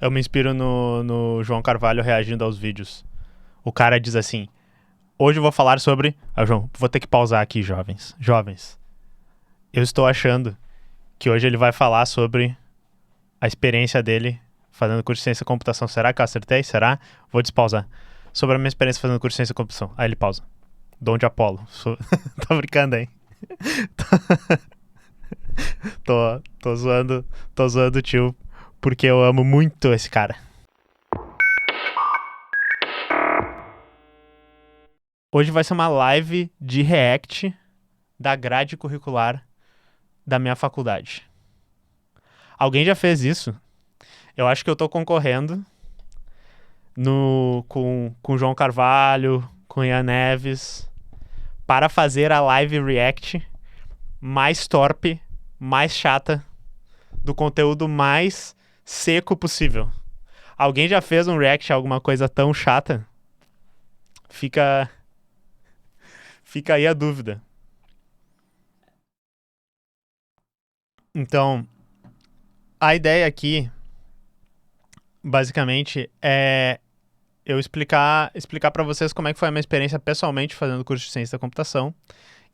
Eu me inspiro no João Carvalho reagindo aos vídeos. O cara diz assim: hoje eu vou falar sobre. Ah, João, vou ter que pausar aqui, jovens. Jovens, eu estou achando que hoje ele vai falar sobre a experiência dele fazendo curso de ciência da computação. Será que eu acertei? Será? Vou despausar. Sobre a minha experiência fazendo curso de ciência da computação. Aí ele pausa. Dom de Apolo. Tô brincando aí. Tô zoando o tio, porque eu amo muito esse cara. Hoje vai ser uma live de react da grade curricular da minha faculdade. Alguém já fez isso? Eu acho que eu tô concorrendo com o João Carvalho, com Ian Neves, para fazer a live react mais torpe, mais chata, do conteúdo mais seco possível. Alguém já fez um react a alguma coisa tão chata? Fica aí a dúvida. Então, a ideia aqui, basicamente, é eu explicar para vocês como é que foi a minha experiência pessoalmente fazendo o curso de ciência da computação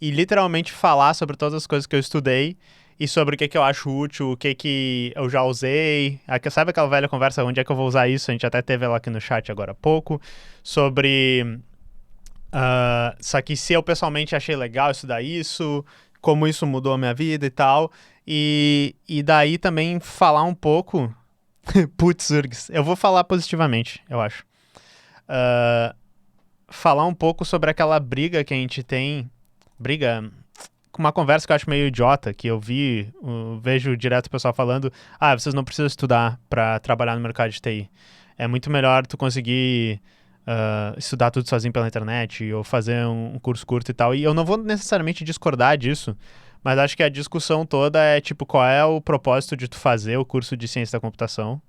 e literalmente falar sobre todas as coisas que eu estudei e sobre o que eu acho útil, o que eu já usei. Sabe aquela velha conversa, onde é que eu vou usar isso? A gente até teve ela aqui no chat agora há pouco, sobre só que se eu pessoalmente achei legal estudar isso, como isso mudou a minha vida e tal. E daí também falar um pouco... Putz, Urgs, eu vou falar positivamente, eu acho. Falar um pouco sobre aquela briga que a gente tem. Briga... Uma conversa que eu acho meio idiota, que eu vejo direto o pessoal falando: vocês não precisam estudar para trabalhar no mercado de TI. É muito melhor tu conseguir estudar tudo sozinho pela internet ou fazer um curso curto e tal. E eu não vou necessariamente discordar disso, mas acho que a discussão toda é tipo, qual é o propósito de tu fazer o curso de ciência da computação,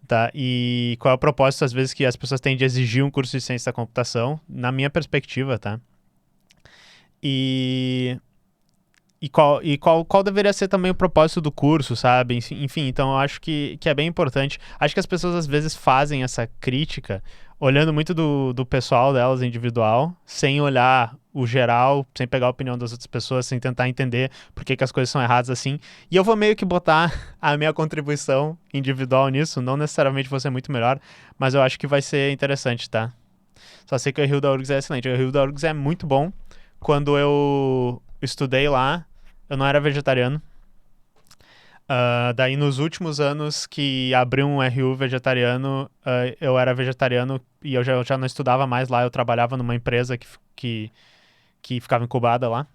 tá? E qual é o propósito, às vezes, que as pessoas têm de exigir um curso de ciência da computação, na minha perspectiva, tá? E qual deveria ser também o propósito do curso, sabe? Enfim, então eu acho que é bem importante. Acho que as pessoas às vezes fazem essa crítica olhando muito do pessoal delas individual, sem olhar o geral, sem pegar a opinião das outras pessoas, sem tentar entender por que as coisas são erradas assim. E eu vou meio que botar a minha contribuição individual nisso, não necessariamente vou ser muito melhor, mas eu acho que vai ser interessante, tá? Só sei que o Rio da URGS é excelente. O Rio da URGS é muito bom. Quando eu estudei lá, eu não era vegetariano. Daí, nos últimos anos que abriu um RU vegetariano, eu era vegetariano e eu já não estudava mais lá. Eu trabalhava numa empresa que ficava incubada lá.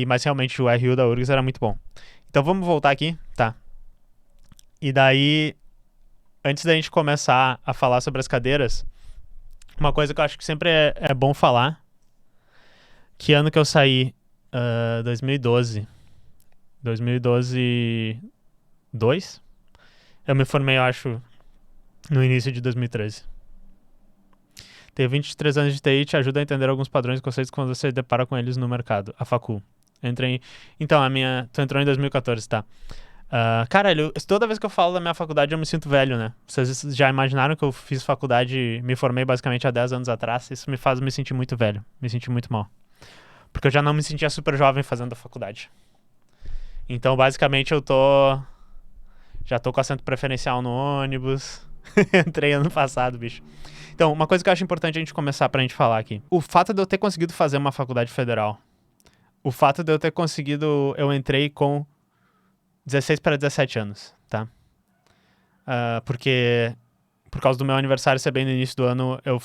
Mas realmente o RU da URGS era muito bom. Então vamos voltar aqui, tá? E daí, antes da gente começar a falar sobre as cadeiras, uma coisa que eu acho que sempre é bom falar. Que ano que eu saí? 2012. 2012... Eu me formei, eu acho, no início de 2013. Tenho 23 anos de TI e te ajuda a entender alguns padrões e conceitos quando você se depara com eles no mercado. A facu. Então, tu entrou em 2014, tá? Caralho, toda vez que eu falo da minha faculdade eu me sinto velho, né? Vocês já imaginaram que eu fiz faculdade, me formei basicamente há 10 anos atrás? Isso me faz me sentir muito velho, me sentir muito mal. Porque eu já não me sentia super jovem fazendo a faculdade. Então, basicamente, já tô com assento preferencial no ônibus. Entrei ano passado, bicho. Então, uma coisa que eu acho importante a gente começar pra gente falar aqui. O fato de eu ter conseguido fazer uma faculdade federal, o fato de eu ter conseguido... Eu entrei com 16 para 17 anos, tá? Porque, por causa do meu aniversário ser bem no início do ano, eu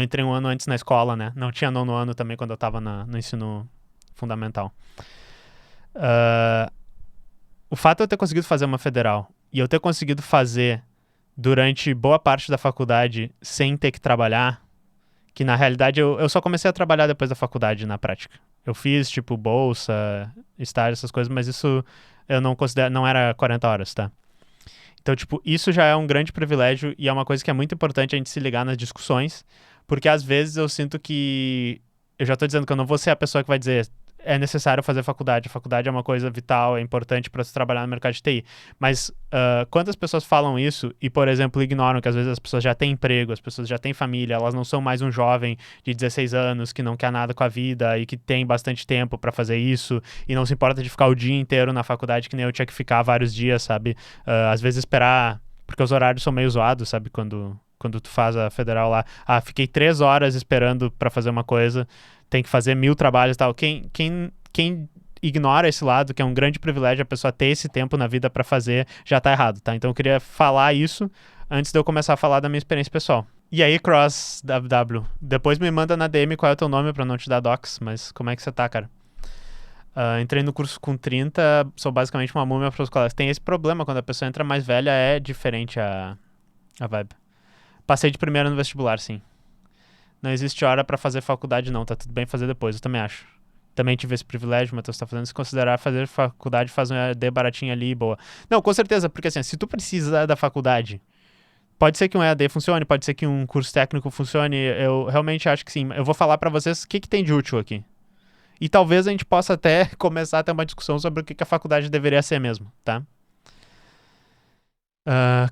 entrei um ano antes na escola, né? Não tinha nono ano também quando eu tava no ensino fundamental. O fato de eu ter conseguido fazer uma federal e eu ter conseguido fazer durante boa parte da faculdade sem ter que trabalhar, que na realidade eu só comecei a trabalhar depois da faculdade na prática. Eu fiz, tipo, bolsa, estágio, essas coisas, mas isso eu não considero, não era 40 horas, tá? Então, tipo, isso já é um grande privilégio e é uma coisa que é muito importante a gente se ligar nas discussões, porque às vezes eu sinto que... Eu já tô dizendo que eu não vou ser a pessoa que vai dizer é necessário fazer faculdade. A faculdade é uma coisa vital, é importante para se trabalhar no mercado de TI. Mas quantas pessoas falam isso e, por exemplo, ignoram que às vezes as pessoas já têm emprego, as pessoas já têm família, elas não são mais um jovem de 16 anos que não quer nada com a vida e que tem bastante tempo para fazer isso e não se importa de ficar o dia inteiro na faculdade que nem eu tinha que ficar vários dias, sabe? Às vezes esperar, porque os horários são meio zoados, sabe? Quando tu faz a federal lá, fiquei 3 horas esperando para fazer uma coisa, tem que fazer 1000 trabalhos e tal. Quem ignora esse lado, que é um grande privilégio a pessoa ter esse tempo na vida para fazer, já tá errado, tá? Então eu queria falar isso antes de eu começar a falar da minha experiência pessoal. E aí, Cross WW, depois me manda na DM qual é o teu nome pra não te dar docs, mas como é que você tá, cara? Entrei no curso com 30, sou basicamente uma múmia para os colegas. Tem esse problema, quando a pessoa entra mais velha, é diferente a vibe. Passei de primeiro no vestibular, sim. Não existe hora pra fazer faculdade, não. Tá tudo bem fazer depois, eu também acho. Também tive esse privilégio, mas tu tá fazendo. Se considerar fazer faculdade, faz um EAD baratinho ali e boa. Não, com certeza, porque assim, se tu precisa da faculdade, pode ser que um EAD funcione, pode ser que um curso técnico funcione. Eu realmente acho que sim. Eu vou falar pra vocês o que tem de útil aqui. E talvez a gente possa até começar a ter uma discussão sobre o que a faculdade deveria ser mesmo, tá?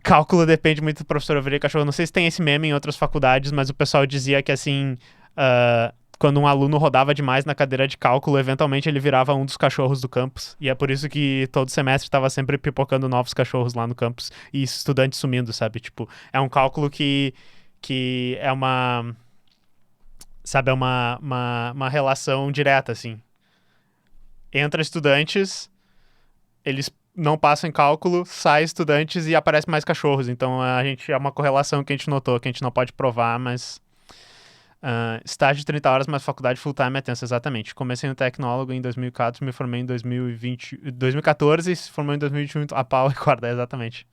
Cálculo depende muito do professor ovelha e cachorro. Não sei se tem esse meme em outras faculdades, mas o pessoal dizia que assim, quando um aluno rodava demais na cadeira de cálculo, eventualmente ele virava um dos cachorros do campus. E é por isso que todo semestre estava sempre pipocando novos cachorros lá no campus e estudantes sumindo, sabe? Tipo, é um cálculo que é uma... Sabe, é uma relação direta, assim. Entra estudantes, eles não passam em cálculo, sai estudantes e aparecem mais cachorros. Então é uma correlação que a gente notou, que a gente não pode provar, mas estágio de 30 horas, mas faculdade full-time é tenso, exatamente. Comecei no tecnólogo em 2004, me formei em 2014, se formou em 2021, a pau e corda, exatamente.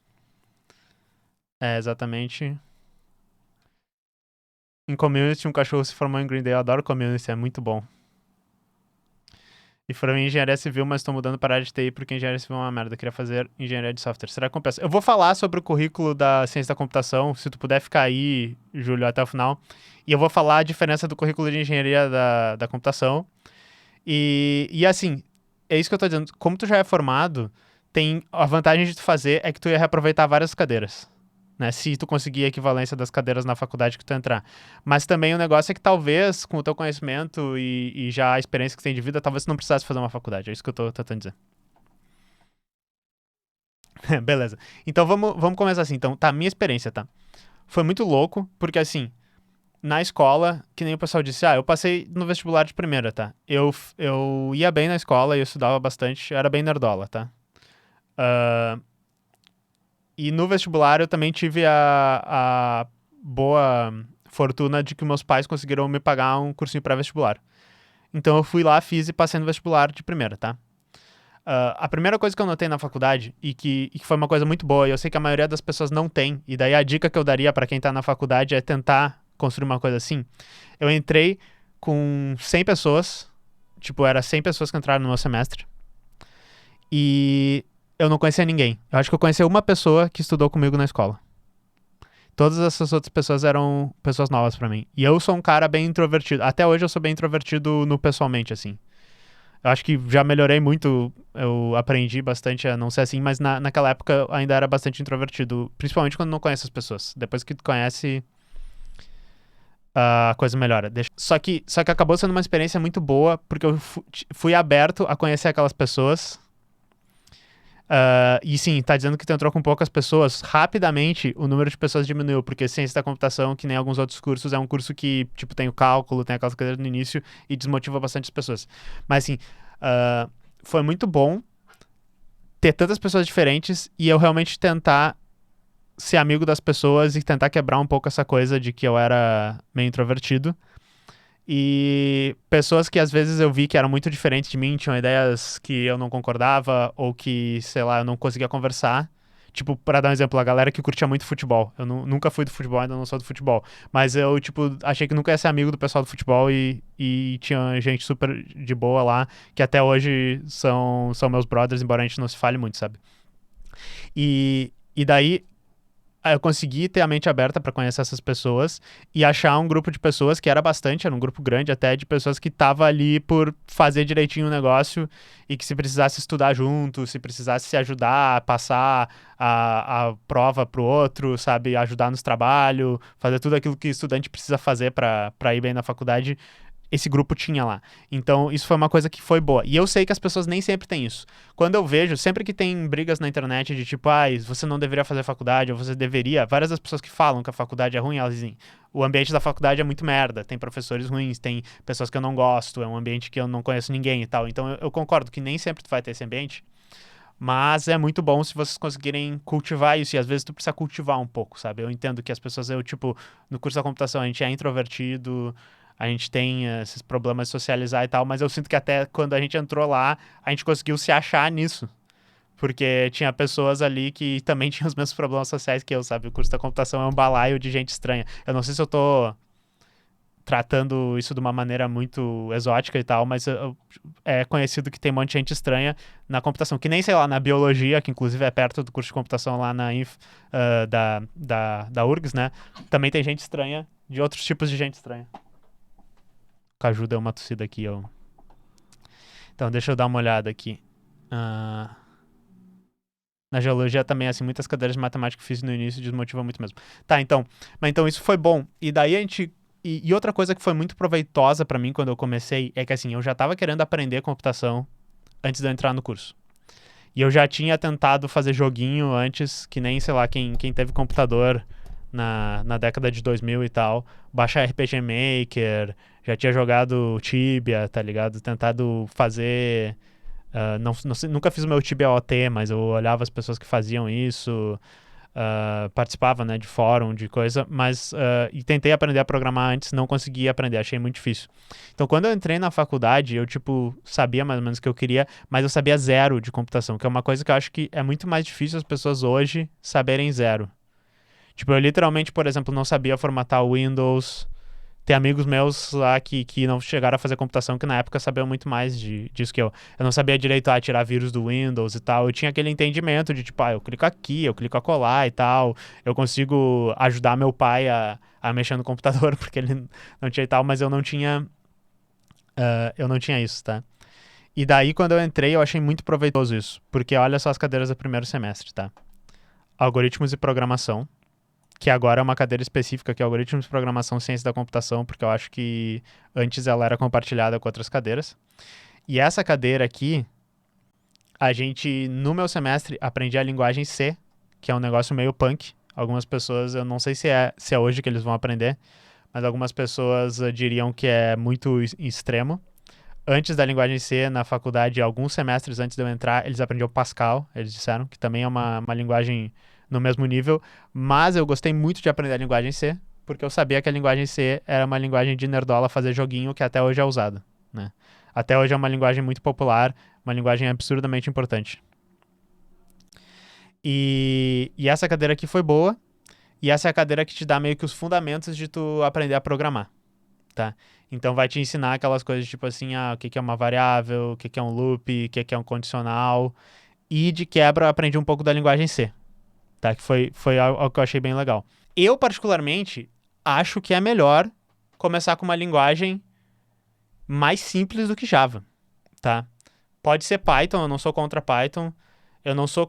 Exatamente. Em Community, um cachorro se formou em Green Day, eu adoro Community, é muito bom. E foram em engenharia civil, mas estou mudando para a área de TI porque engenharia civil é uma merda. Eu queria fazer engenharia de software. Será que compensa? Eu vou falar sobre o currículo da ciência da computação, se tu puder ficar aí, Júlio, até o final. E eu vou falar a diferença do currículo de engenharia da computação. E assim, é isso que eu tô dizendo. Como tu já é formado, tem a vantagem de tu fazer é que tu ia reaproveitar várias cadeiras. Né, se tu conseguir a equivalência das cadeiras na faculdade que tu entrar. Mas também o negócio é que talvez, com o teu conhecimento e já a experiência que tu tem de vida, talvez tu não precisasse fazer uma faculdade. É isso que eu tô tentando dizer. Beleza. Então vamos começar assim. Então, tá, minha experiência, tá? Foi muito louco, porque assim, na escola, que nem o pessoal disse, eu passei no vestibular de primeira, tá? Eu ia bem na escola, eu estudava bastante, eu era bem nerdola, tá? E no vestibular eu também tive a boa fortuna de que meus pais conseguiram me pagar um cursinho pré-vestibular. Então eu fui lá, fiz e passei no vestibular de primeira, tá? A primeira coisa que eu notei na faculdade, e que foi uma coisa muito boa, e eu sei que a maioria das pessoas não tem, e daí a dica que eu daria pra quem tá na faculdade é tentar construir uma coisa assim. Eu entrei com 100 pessoas, tipo, era 100 pessoas que entraram no meu semestre, e eu não conhecia ninguém. Eu acho que eu conhecia uma pessoa que estudou comigo na escola. Todas essas outras pessoas eram pessoas novas pra mim. E eu sou um cara bem introvertido. Até hoje eu sou bem introvertido no pessoalmente, assim. Eu acho que já melhorei muito, eu aprendi bastante a não ser assim, mas naquela época eu ainda era bastante introvertido, principalmente quando não conhece as pessoas. Depois que tu conhece, a coisa melhora. Só que acabou sendo uma experiência muito boa, porque eu fui aberto a conhecer aquelas pessoas. E sim, tá dizendo que tu entrou com poucas pessoas. Rapidamente, o número de pessoas diminuiu, porque ciência da computação, que nem alguns outros cursos, é um curso que, tipo, tem o cálculo, tem aquelas cadeiras no início e desmotiva bastante as pessoas. Mas, assim, foi muito bom ter tantas pessoas diferentes e eu realmente tentar ser amigo das pessoas e tentar quebrar um pouco essa coisa de que eu era meio introvertido. E pessoas que às vezes eu vi que eram muito diferentes de mim, tinham ideias que eu não concordava ou que, sei lá, eu não conseguia conversar. Tipo, pra dar um exemplo, a galera que curtia muito futebol. Eu nunca fui do futebol, ainda não sou do futebol. Mas eu, tipo, achei que nunca ia ser amigo do pessoal do futebol e tinha gente super de boa lá, que até hoje são meus brothers, embora a gente não se fale muito, sabe? E daí, eu consegui ter a mente aberta para conhecer essas pessoas e achar um grupo de pessoas que era um grupo grande até, de pessoas que tava ali por fazer direitinho o negócio e que se precisasse estudar junto, se precisasse se ajudar, passar a prova pro outro, sabe, ajudar nos trabalhos, fazer tudo aquilo que estudante precisa fazer para ir bem na faculdade, esse grupo tinha lá. Então, isso foi uma coisa que foi boa. E eu sei que as pessoas nem sempre têm isso. Quando eu vejo, sempre que tem brigas na internet de tipo, você não deveria fazer faculdade, ou você deveria, várias das pessoas que falam que a faculdade é ruim, elas dizem, o ambiente da faculdade é muito merda, tem professores ruins, tem pessoas que eu não gosto, é um ambiente que eu não conheço ninguém e tal. Então, eu concordo que nem sempre tu vai ter esse ambiente, mas é muito bom se vocês conseguirem cultivar isso, e às vezes tu precisa cultivar um pouco, sabe? Eu entendo que as pessoas, tipo, no curso da computação a gente é introvertido, a gente tem esses problemas de socializar e tal, mas eu sinto que até quando a gente entrou lá, a gente conseguiu se achar nisso. Porque tinha pessoas ali que também tinham os mesmos problemas sociais que eu, sabe? O curso da computação é um balaio de gente estranha. Eu não sei se eu tô tratando isso de uma maneira muito exótica e tal, mas é conhecido que tem um monte de gente estranha na computação. Que nem, sei lá, na biologia, que inclusive é perto do curso de computação lá na da URGS, né? Também tem gente estranha, de outros tipos de gente estranha. Caju deu uma tossida aqui. Então, deixa eu dar uma olhada aqui. Na geologia também, assim, muitas cadeiras de matemática que fiz no início desmotivam muito mesmo. Tá, então. Mas então isso foi bom. E daí a gente... E outra coisa que foi muito proveitosa pra mim quando eu comecei é que, assim, eu já tava querendo aprender computação antes de eu entrar no curso. E eu já tinha tentado fazer joguinho antes, que nem, sei lá, quem teve computador na década de 2000 e tal, baixar RPG Maker, já tinha jogado Tibia, tá ligado? Tentado fazer... nunca fiz o meu Tibia OT, mas eu olhava as pessoas que faziam isso, participava, né, de fórum, de coisa, mas e tentei aprender a programar antes, não consegui aprender, achei muito difícil. Então, quando eu entrei na faculdade, eu, tipo, sabia mais ou menos o que eu queria, mas eu sabia zero de computação, que é uma coisa que eu acho que é muito mais difícil as pessoas hoje saberem zero. Tipo, eu literalmente, por exemplo, não sabia formatar o Windows. Tem amigos meus lá que não chegaram a fazer computação, que na época sabiam muito mais disso que eu. Eu não sabia direito tirar vírus do Windows e tal. Eu tinha aquele entendimento de, tipo, eu clico aqui, eu clico acolá e tal. Eu consigo ajudar meu pai a mexer no computador, porque ele não tinha e tal, mas eu não tinha isso, tá? E daí, quando eu entrei, eu achei muito proveitoso isso. Porque olha só as cadeiras do primeiro semestre, tá? Algoritmos e programação, que agora é uma cadeira específica, que é Algoritmos de Programação e Ciência da Computação, porque eu acho que antes ela era compartilhada com outras cadeiras. E essa cadeira aqui, a gente, no meu semestre, aprendi a linguagem C, que é um negócio meio punk. Algumas pessoas, eu não sei se é hoje que eles vão aprender, mas algumas pessoas diriam que é muito extremo. Antes da linguagem C, na faculdade, alguns semestres antes de eu entrar, eles aprendiam Pascal, eles disseram, que também é uma linguagem no mesmo nível, mas eu gostei muito de aprender a linguagem C, porque eu sabia que a linguagem C era uma linguagem de nerdola fazer joguinho que até hoje é usada, né? Até hoje é uma linguagem muito popular, uma linguagem absurdamente importante. E essa cadeira aqui foi boa, e essa é a cadeira que te dá meio que os fundamentos de tu aprender a programar, tá? Então vai te ensinar aquelas coisas tipo assim, o que é uma variável, o que é um loop, o que é um condicional, e de quebra eu aprendi um pouco da linguagem C, tá? Que foi algo que eu achei bem legal. Eu, particularmente, acho que é melhor começar com uma linguagem mais simples do que Java, tá? Pode ser Python, eu não sou contra Python, eu não sou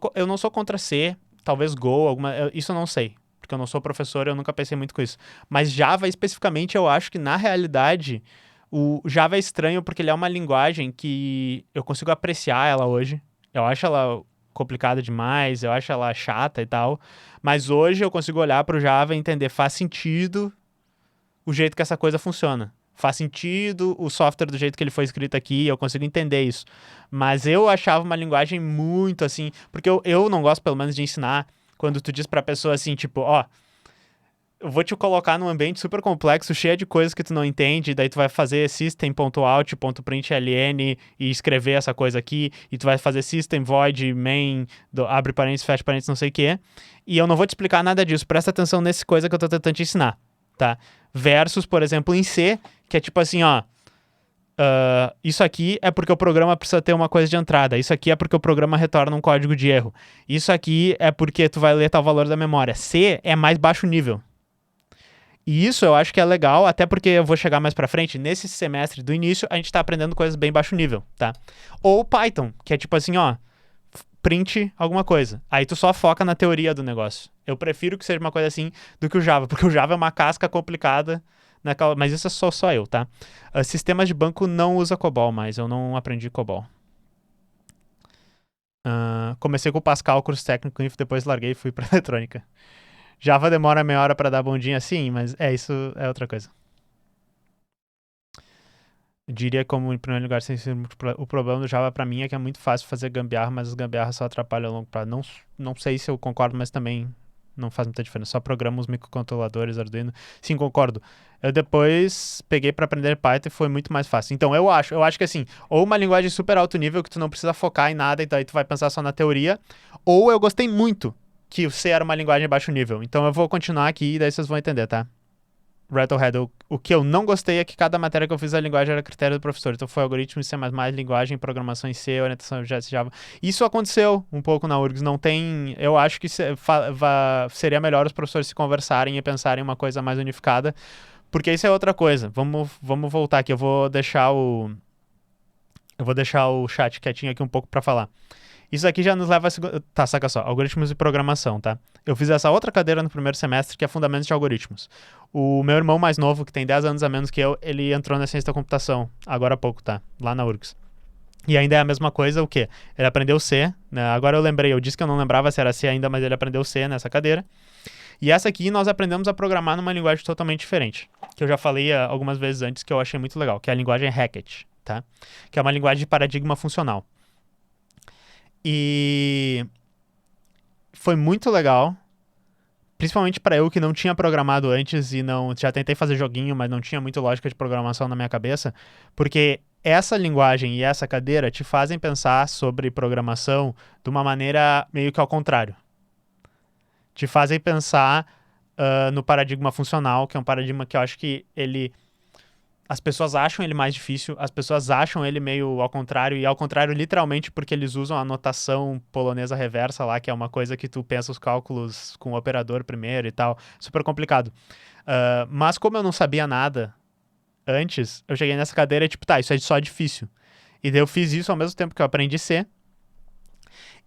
contra C, talvez Go, isso eu não sei, porque eu não sou professor, eu nunca pensei muito com isso. Mas Java, especificamente, eu acho que, na realidade, o Java é estranho porque ele é uma linguagem que eu consigo apreciar ela hoje. Eu acho ela complicada demais, eu acho ela chata e tal, mas hoje eu consigo olhar para o Java e entender, faz sentido o jeito que essa coisa funciona. Faz sentido o software do jeito que ele foi escrito aqui, eu consigo entender isso. Mas eu achava uma linguagem muito assim, porque eu não gosto, pelo menos, de ensinar quando tu diz pra pessoa assim, tipo, eu vou te colocar num ambiente super complexo, cheio de coisas que tu não entende, daí tu vai fazer system.out.println e escrever essa coisa aqui, e tu vai fazer system void main, abre parênteses, fecha parênteses, não sei o quê, e eu não vou te explicar nada disso, presta atenção nessa coisa que eu tô tentando te ensinar, tá? Versus, por exemplo, em C, que é tipo assim, Isso aqui é porque o programa precisa ter uma coisa de entrada. Isso aqui é porque o programa retorna um código de erro. Isso aqui é porque tu vai ler tal valor da memória. C é mais baixo nível. E isso eu acho que é legal, até porque eu vou chegar mais pra frente. Nesse semestre do início, a gente tá aprendendo coisas bem baixo nível, tá? Ou Python, que é tipo assim, ó, print alguma coisa. Aí tu só foca na teoria do negócio. Eu prefiro que seja uma coisa assim do que o Java, porque o Java é uma casca complicada, mas isso é só eu, tá? Sistemas de banco não usa COBOL mais, eu não aprendi COBOL. Comecei com o Pascal, curso técnico, e depois larguei e fui pra eletrônica. Java demora meia hora pra dar bom dia, sim, mas isso é outra coisa. Eu diria como, em primeiro lugar, sem ser o problema do Java pra mim é que é muito fácil fazer gambiarra, mas as gambiarras só atrapalham a longo prazo. Não sei se eu concordo, mas também não faz muita diferença. Só programa os microcontroladores, Arduino. Sim, concordo. Eu depois peguei pra aprender Python e foi muito mais fácil. Então eu acho que assim, ou uma linguagem super alto nível que tu não precisa focar em nada e daí tu vai pensar só na teoria, ou eu gostei muito que o C era uma linguagem de baixo nível. Então eu vou continuar aqui e daí vocês vão entender, tá? Rattlehead, o que eu não gostei é que cada matéria que eu fiz a linguagem era critério do professor. Então foi algoritmo em C++, linguagem, programação em C, orientação a objetos Java. Isso aconteceu um pouco na URGS. Não tem... Eu acho que seria melhor os professores se conversarem e pensarem uma coisa mais unificada, porque isso é outra coisa. Vamos voltar aqui. Eu vou deixar o chat quietinho aqui um pouco para falar. Isso aqui já nos leva a... Tá, saca só. Algoritmos de programação, tá? Eu fiz essa outra cadeira no primeiro semestre, que é Fundamentos de Algoritmos. O meu irmão mais novo, que tem 10 anos a menos que eu, ele entrou na ciência da computação, agora há pouco, tá? Lá na URGS. E ainda é a mesma coisa, o quê? Ele aprendeu C, né? Agora eu lembrei, eu disse que eu não lembrava se era C ainda, mas ele aprendeu C nessa cadeira. E essa aqui nós aprendemos a programar numa linguagem totalmente diferente, que eu já falei algumas vezes antes, que eu achei muito legal, que é a linguagem Hackett, tá? Que é uma linguagem de paradigma funcional. E foi muito legal, principalmente para eu que não tinha programado antes e não já tentei fazer joguinho, mas não tinha muito lógica de programação na minha cabeça, porque essa linguagem e essa cadeira te fazem pensar sobre programação de uma maneira meio que ao contrário. Te fazem pensar no paradigma funcional, que é um paradigma que eu acho que as pessoas acham ele mais difícil, as pessoas acham ele meio ao contrário, e ao contrário literalmente porque eles usam a notação polonesa reversa lá, que é uma coisa que tu pensa os cálculos com o operador primeiro e tal, super complicado. Mas como eu não sabia nada antes, eu cheguei nessa cadeira e tipo, tá, isso é só difícil. E daí eu fiz isso ao mesmo tempo que eu aprendi C,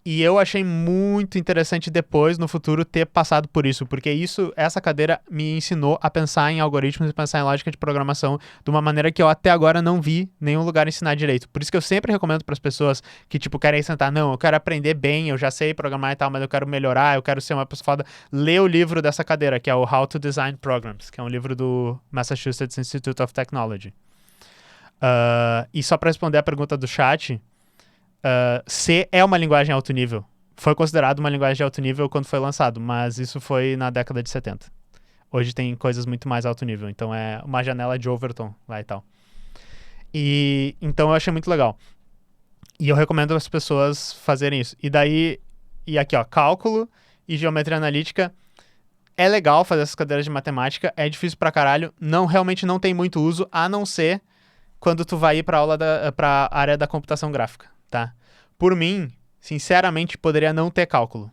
e eu achei muito interessante depois, no futuro, ter passado por isso, porque essa cadeira me ensinou a pensar em algoritmos e pensar em lógica de programação de uma maneira que eu até agora não vi nenhum lugar ensinar direito. Por isso que eu sempre recomendo para as pessoas que, tipo, querem sentar, não, eu quero aprender bem, eu já sei programar e tal, mas eu quero melhorar, eu quero ser uma pessoa foda, lê o livro dessa cadeira, que é o How to Design Programs, que é um livro do Massachusetts Institute of Technology. E só para responder a pergunta do chat... C é uma linguagem alto nível. Foi considerado uma linguagem de alto nível quando foi lançado, mas isso foi na década de 70. Hoje tem coisas muito mais alto nível, então é uma janela de Overton lá e tal. E então eu achei muito legal. E eu recomendo as pessoas fazerem isso. E aqui ó, cálculo e geometria analítica. É legal fazer essas cadeiras de matemática, é difícil pra caralho, realmente não tem muito uso, a não ser quando tu vai ir pra área da computação gráfica. Tá? Por mim, sinceramente, poderia não ter cálculo.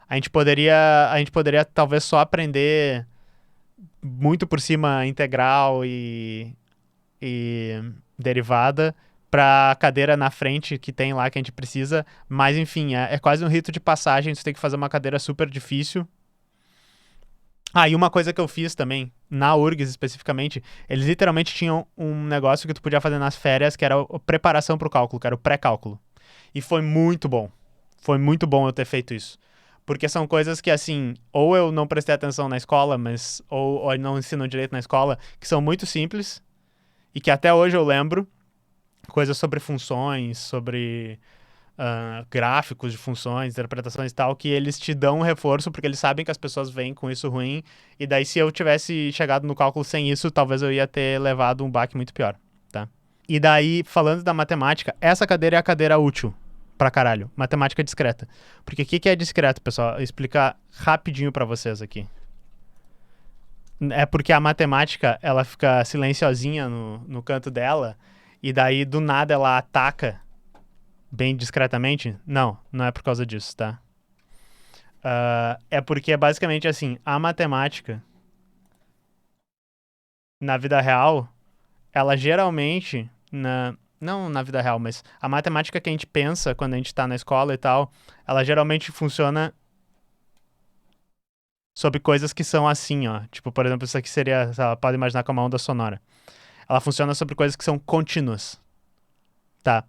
A gente poderia talvez só aprender muito por cima integral e derivada para a cadeira na frente que tem lá que a gente precisa, mas enfim, é quase um rito de passagem, você tem que fazer uma cadeira super difícil. E uma coisa que eu fiz também, na URGS especificamente, eles literalmente tinham um negócio que tu podia fazer nas férias, que era a preparação pro cálculo, que era o pré-cálculo. E foi muito bom. Foi muito bom eu ter feito isso. Porque são coisas que, assim, ou eu não prestei atenção na escola, ou não ensino direito na escola, que são muito simples, e que até hoje eu lembro, coisas sobre funções, sobre... gráficos de funções, interpretações e tal, que eles te dão um reforço porque eles sabem que as pessoas vêm com isso ruim, e daí se eu tivesse chegado no cálculo sem isso, talvez eu ia ter levado um baque muito pior, tá? E daí, falando da matemática, essa cadeira é a cadeira útil pra caralho, matemática discreta. Porque o que é discreto, pessoal? Vou explicar rapidinho pra vocês aqui. É porque a matemática, ela fica silenciosinha no canto dela, e daí do nada ela ataca bem discretamente. Não, não é por causa disso, tá? É porque basicamente assim, a matemática, na vida real, ela geralmente, não na vida real, mas a matemática que a gente pensa quando a gente tá na escola e tal, ela geralmente funciona sobre coisas que são assim, ó. Tipo, por exemplo, isso aqui seria, sei lá, pode imaginar como uma onda sonora. Ela funciona sobre coisas que são contínuas, tá?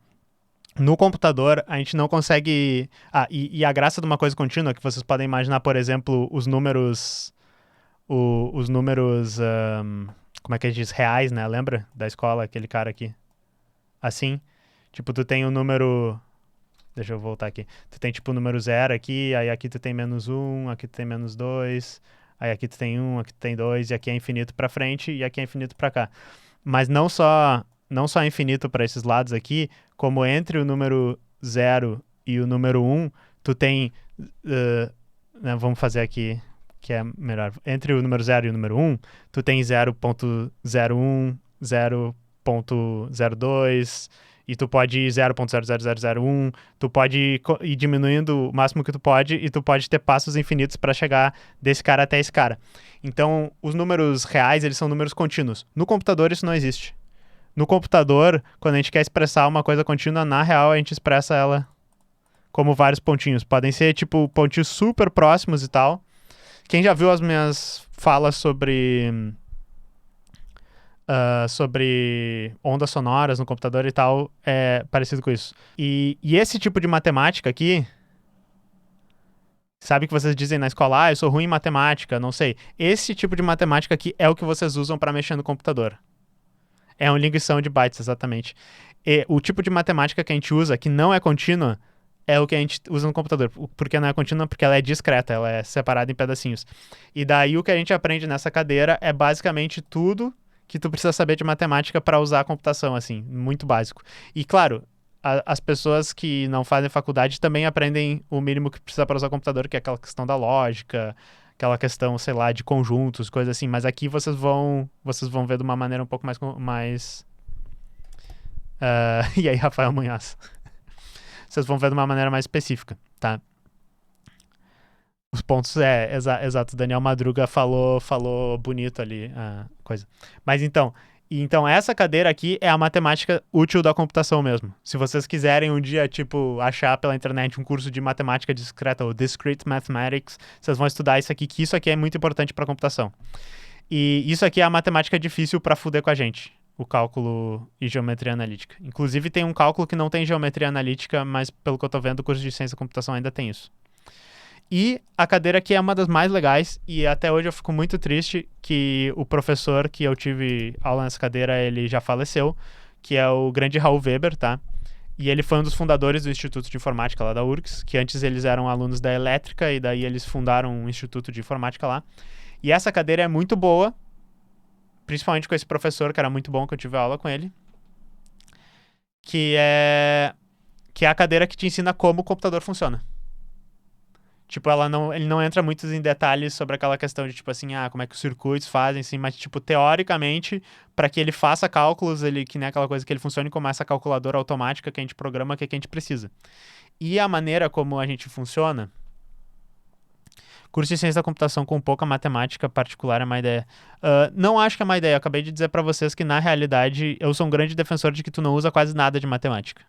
No computador, a gente não consegue. E a graça de uma coisa contínua, é que vocês podem imaginar, por exemplo, os números. Os números. Como é que a gente diz? Reais, né? Lembra da escola, aquele cara aqui? Assim. Tipo, tu tem o número. Deixa eu voltar aqui. Tu tem tipo o número zero aqui, aí aqui tu tem menos um, aqui tu tem menos dois, aí aqui tu tem um, aqui tu tem dois, e aqui é infinito pra frente e aqui é infinito pra cá. Mas não só infinito para esses lados aqui, como entre o número zero e o número um, tu tem. Né, vamos fazer aqui que é melhor. Entre o número zero e o número um, tu tem 0.01, 0.02, e tu pode ir 0.00001, tu pode ir diminuindo o máximo que tu pode, e tu pode ter passos infinitos para chegar desse cara até esse cara. Então, os números reais, eles são números contínuos. No computador, isso não existe. No computador, quando a gente quer expressar uma coisa contínua, na real, a gente expressa ela como vários pontinhos. Podem ser, tipo, pontinhos super próximos e tal. Quem já viu as minhas falas sobre ondas sonoras no computador e tal, é parecido com isso. E esse tipo de matemática aqui, sabe que vocês dizem na escola, eu sou ruim em matemática, não sei. Esse tipo de matemática aqui é o que vocês usam para mexer no computador. É uma ligação de bytes, exatamente. E o tipo de matemática que a gente usa, que não é contínua, é o que a gente usa no computador. Por que não é contínua? Porque ela é discreta, ela é separada em pedacinhos. E daí o que a gente aprende nessa cadeira é basicamente tudo que tu precisa saber de matemática para usar a computação, assim, muito básico. E claro, as pessoas que não fazem faculdade também aprendem o mínimo que precisa para usar o computador, que é aquela questão da lógica, aquela questão, sei lá, de conjuntos, coisas assim. Mas aqui vocês vão ver de uma maneira um pouco mais e aí, Rafael Munhoz? Vocês vão ver de uma maneira mais específica, tá? Os pontos exato. Daniel Madruga falou bonito ali a coisa. Mas então essa cadeira aqui é a matemática útil da computação mesmo. Se vocês quiserem um dia, tipo, achar pela internet um curso de matemática discreta ou Discrete Mathematics, vocês vão estudar isso aqui, que isso aqui é muito importante para computação. E isso aqui é a matemática difícil para fuder com a gente, o cálculo e geometria analítica. Inclusive tem um cálculo que não tem geometria analítica, mas pelo que eu tô vendo, o curso de ciência da computação ainda tem isso. E a cadeira aqui é uma das mais legais, e até hoje eu fico muito triste que o professor que eu tive aula nessa cadeira, ele já faleceu, que é o grande Raul Weber, tá? E ele foi um dos fundadores do Instituto de Informática lá da URGS, que antes eles eram alunos da Elétrica, e daí eles fundaram um Instituto de Informática lá. E essa cadeira é muito boa, principalmente com esse professor, que era muito bom, que eu tive aula com ele, que é a cadeira que te ensina como o computador funciona. Tipo, ele não entra muito em detalhes sobre aquela questão de, tipo assim, como é que os circuitos fazem, assim, mas, tipo, teoricamente, para que ele faça cálculos, que nem aquela coisa que ele funcione como essa calculadora automática que a gente programa, que a gente precisa. E a maneira como a gente funciona, curso de ciência da computação com pouca matemática particular é uma ideia. Não acho que é uma ideia, eu acabei de dizer para vocês que, na realidade, eu sou um grande defensor de que tu não usa quase nada de matemática.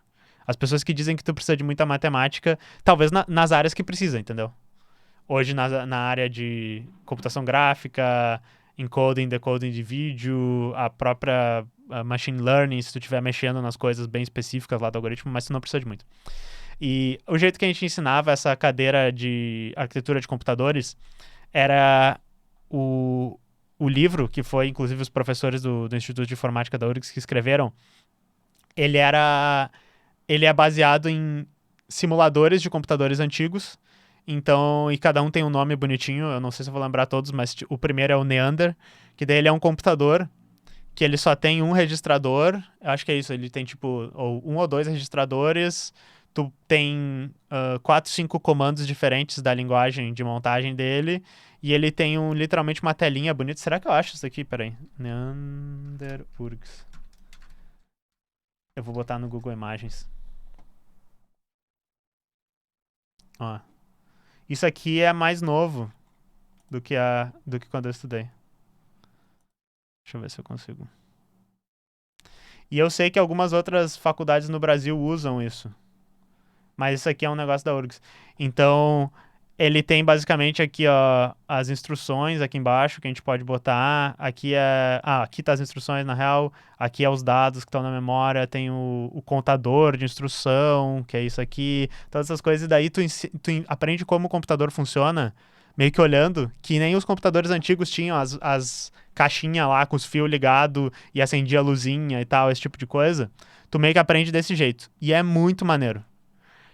As pessoas que dizem que tu precisa de muita matemática, talvez nas áreas que precisa, entendeu? Hoje na área de computação gráfica, encoding, decoding de vídeo, a própria machine learning, se tu estiver mexendo nas coisas bem específicas lá do algoritmo, mas tu não precisa de muito. E o jeito que a gente ensinava essa cadeira de arquitetura de computadores era o livro, que foi inclusive os professores do Instituto de Informática da URGS que escreveram, ele é baseado em simuladores de computadores antigos. Então, e cada um tem um nome bonitinho, eu não sei se eu vou lembrar todos, mas o primeiro é o Neander, que daí ele é um computador que ele só tem um registrador, eu acho que é isso, ele tem tipo um ou dois registradores, tu tem 4, 5 comandos diferentes da linguagem de montagem dele, E ele tem literalmente uma telinha bonita. Será que eu acho isso aqui? Peraí. Neander URGS. Eu vou botar no Google Imagens. Ó. Isso aqui é mais novo do que quando eu estudei. Deixa eu ver se eu consigo. E eu sei que algumas outras faculdades no Brasil usam isso. Mas isso aqui é um negócio da URGS. Então, ele tem basicamente aqui, ó, as instruções aqui embaixo que a gente pode botar. Aqui é. Ah, aqui tá as instruções, na real. Aqui é os dados que estão na memória. Tem o contador de instrução, que é isso aqui. Todas essas coisas. E daí tu aprende como o computador funciona, meio que olhando, que nem os computadores antigos tinham as caixinhas lá com os fios ligados e acendia a luzinha e tal, esse tipo de coisa. Tu meio que aprende desse jeito. E é muito maneiro.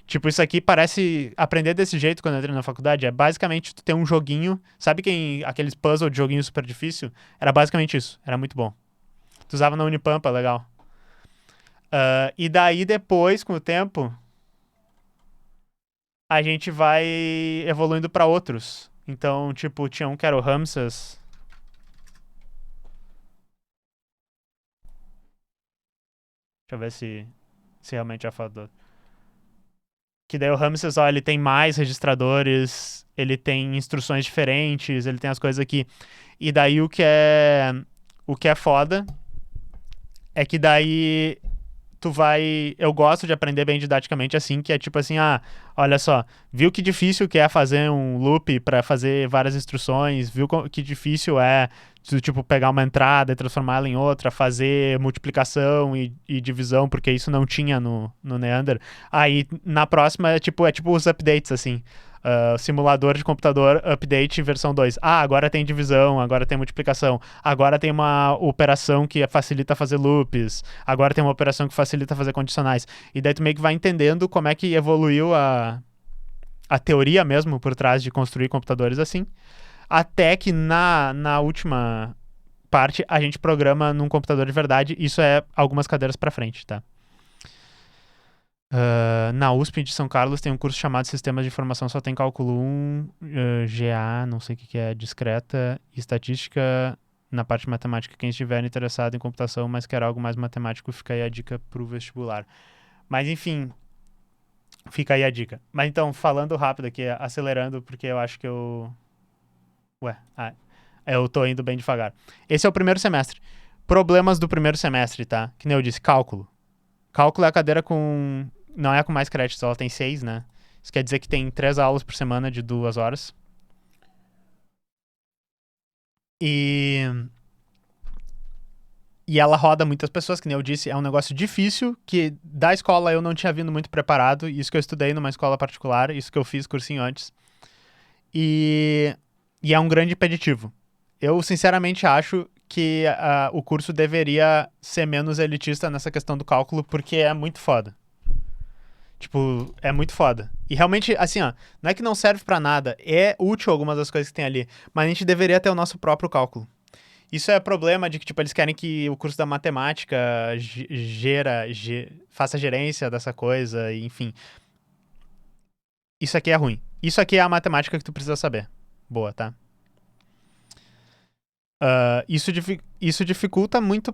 Tipo, isso aqui parece aprender desse jeito quando eu entrei na faculdade. É basicamente tu ter um joguinho. Sabe aqueles puzzle de joguinho super difícil? Era basicamente isso. Era muito bom. Tu usava na Unipampa, legal. E daí depois, com o tempo, a gente vai evoluindo pra outros. Então, tipo, tinha um que era o Ramses. Deixa eu ver se realmente é falado. Que daí o Ramses, ó, ele tem mais registradores, ele tem instruções diferentes, ele tem as coisas aqui. E daí o que é foda é que daí tu vai. Eu gosto de aprender bem didaticamente assim, que é tipo assim, olha só, viu que difícil que é fazer um loop pra fazer várias instruções, viu que difícil é tu, tipo, pegar uma entrada e transformá-la em outra, fazer multiplicação e divisão, porque isso não tinha no Neander. Aí na próxima é tipo os updates, assim. Simulador de computador, update versão 2. Agora tem divisão, agora tem multiplicação, agora tem uma operação que facilita fazer loops, agora tem uma operação que facilita fazer condicionais. E daí tu meio que vai entendendo como é que evoluiu a teoria mesmo por trás de construir computadores assim. Até que na última parte a gente programa num computador de verdade. Isso é algumas cadeiras pra frente, tá? Na USP de São Carlos tem um curso chamado Sistemas de Informação, só tem cálculo 1, GA, não sei o que é, discreta, e estatística na parte de matemática. Quem estiver interessado em computação, mas quer algo mais matemático, fica aí a dica pro vestibular. Mas enfim, fica aí a dica. Mas então, falando rápido aqui, acelerando, porque eu acho que eu... eu tô indo bem devagar. Esse é o primeiro semestre. Problemas do primeiro semestre, tá? Que nem eu disse, cálculo. Cálculo é a cadeira com... Não é com mais créditos, ela tem 6, né? Isso quer dizer que tem 3 aulas por semana de 2 horas. E ela roda muitas pessoas, que nem eu disse, é um negócio difícil, que da escola eu não tinha vindo muito preparado, isso que eu estudei numa escola particular, isso que eu fiz cursinho antes. E é um grande impeditivo. Eu, sinceramente, acho que o curso deveria ser menos elitista nessa questão do cálculo, porque é muito foda. Tipo, é muito foda. E realmente, assim, ó, não é que não serve pra nada, é útil algumas das coisas que tem ali, mas a gente deveria ter o nosso próprio cálculo. Isso é problema de que, tipo, eles querem que o curso da matemática faça gerência dessa coisa, enfim. Isso aqui é ruim. Isso aqui é a matemática que tu precisa saber. Boa, tá? Isso dificulta muito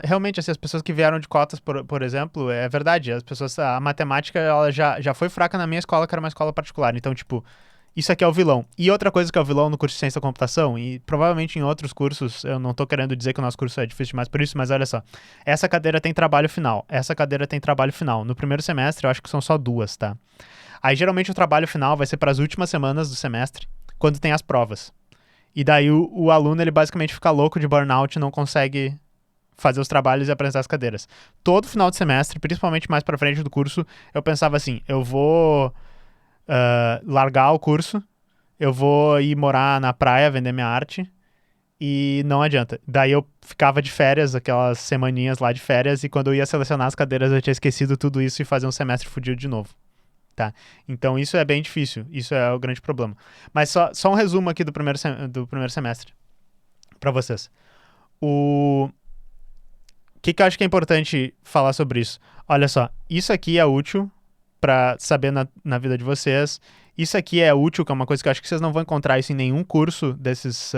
realmente, assim, as pessoas que vieram de cotas, por exemplo, é verdade, a matemática ela já foi fraca na minha escola, que era uma escola particular, então, tipo, isso aqui é o vilão. E outra coisa que é o vilão no curso de ciência da computação, e provavelmente em outros cursos, eu não tô querendo dizer que o nosso curso é difícil demais por isso, mas olha só, essa cadeira tem trabalho final, no primeiro semestre eu acho que são só 2, tá? Aí geralmente o trabalho final vai ser para as últimas semanas do semestre, quando tem as provas. E daí o aluno, ele basicamente fica louco de burnout e não consegue fazer os trabalhos e apresentar as cadeiras. Todo final de semestre, principalmente mais pra frente do curso, eu pensava assim, eu vou largar o curso, eu vou ir morar na praia, vender minha arte, e não adianta. Daí eu ficava de férias, aquelas semaninhas lá de férias, e quando eu ia selecionar as cadeiras, eu tinha esquecido tudo isso e fazer um semestre fudido de novo. Tá? Então isso é bem difícil, isso é o grande problema. Mas só um resumo aqui do primeiro semestre para vocês. O que eu acho que é importante falar sobre isso? Olha só, isso aqui é útil para saber na vida de vocês. Isso aqui é útil, que é uma coisa que eu acho que vocês não vão encontrar isso em nenhum curso desses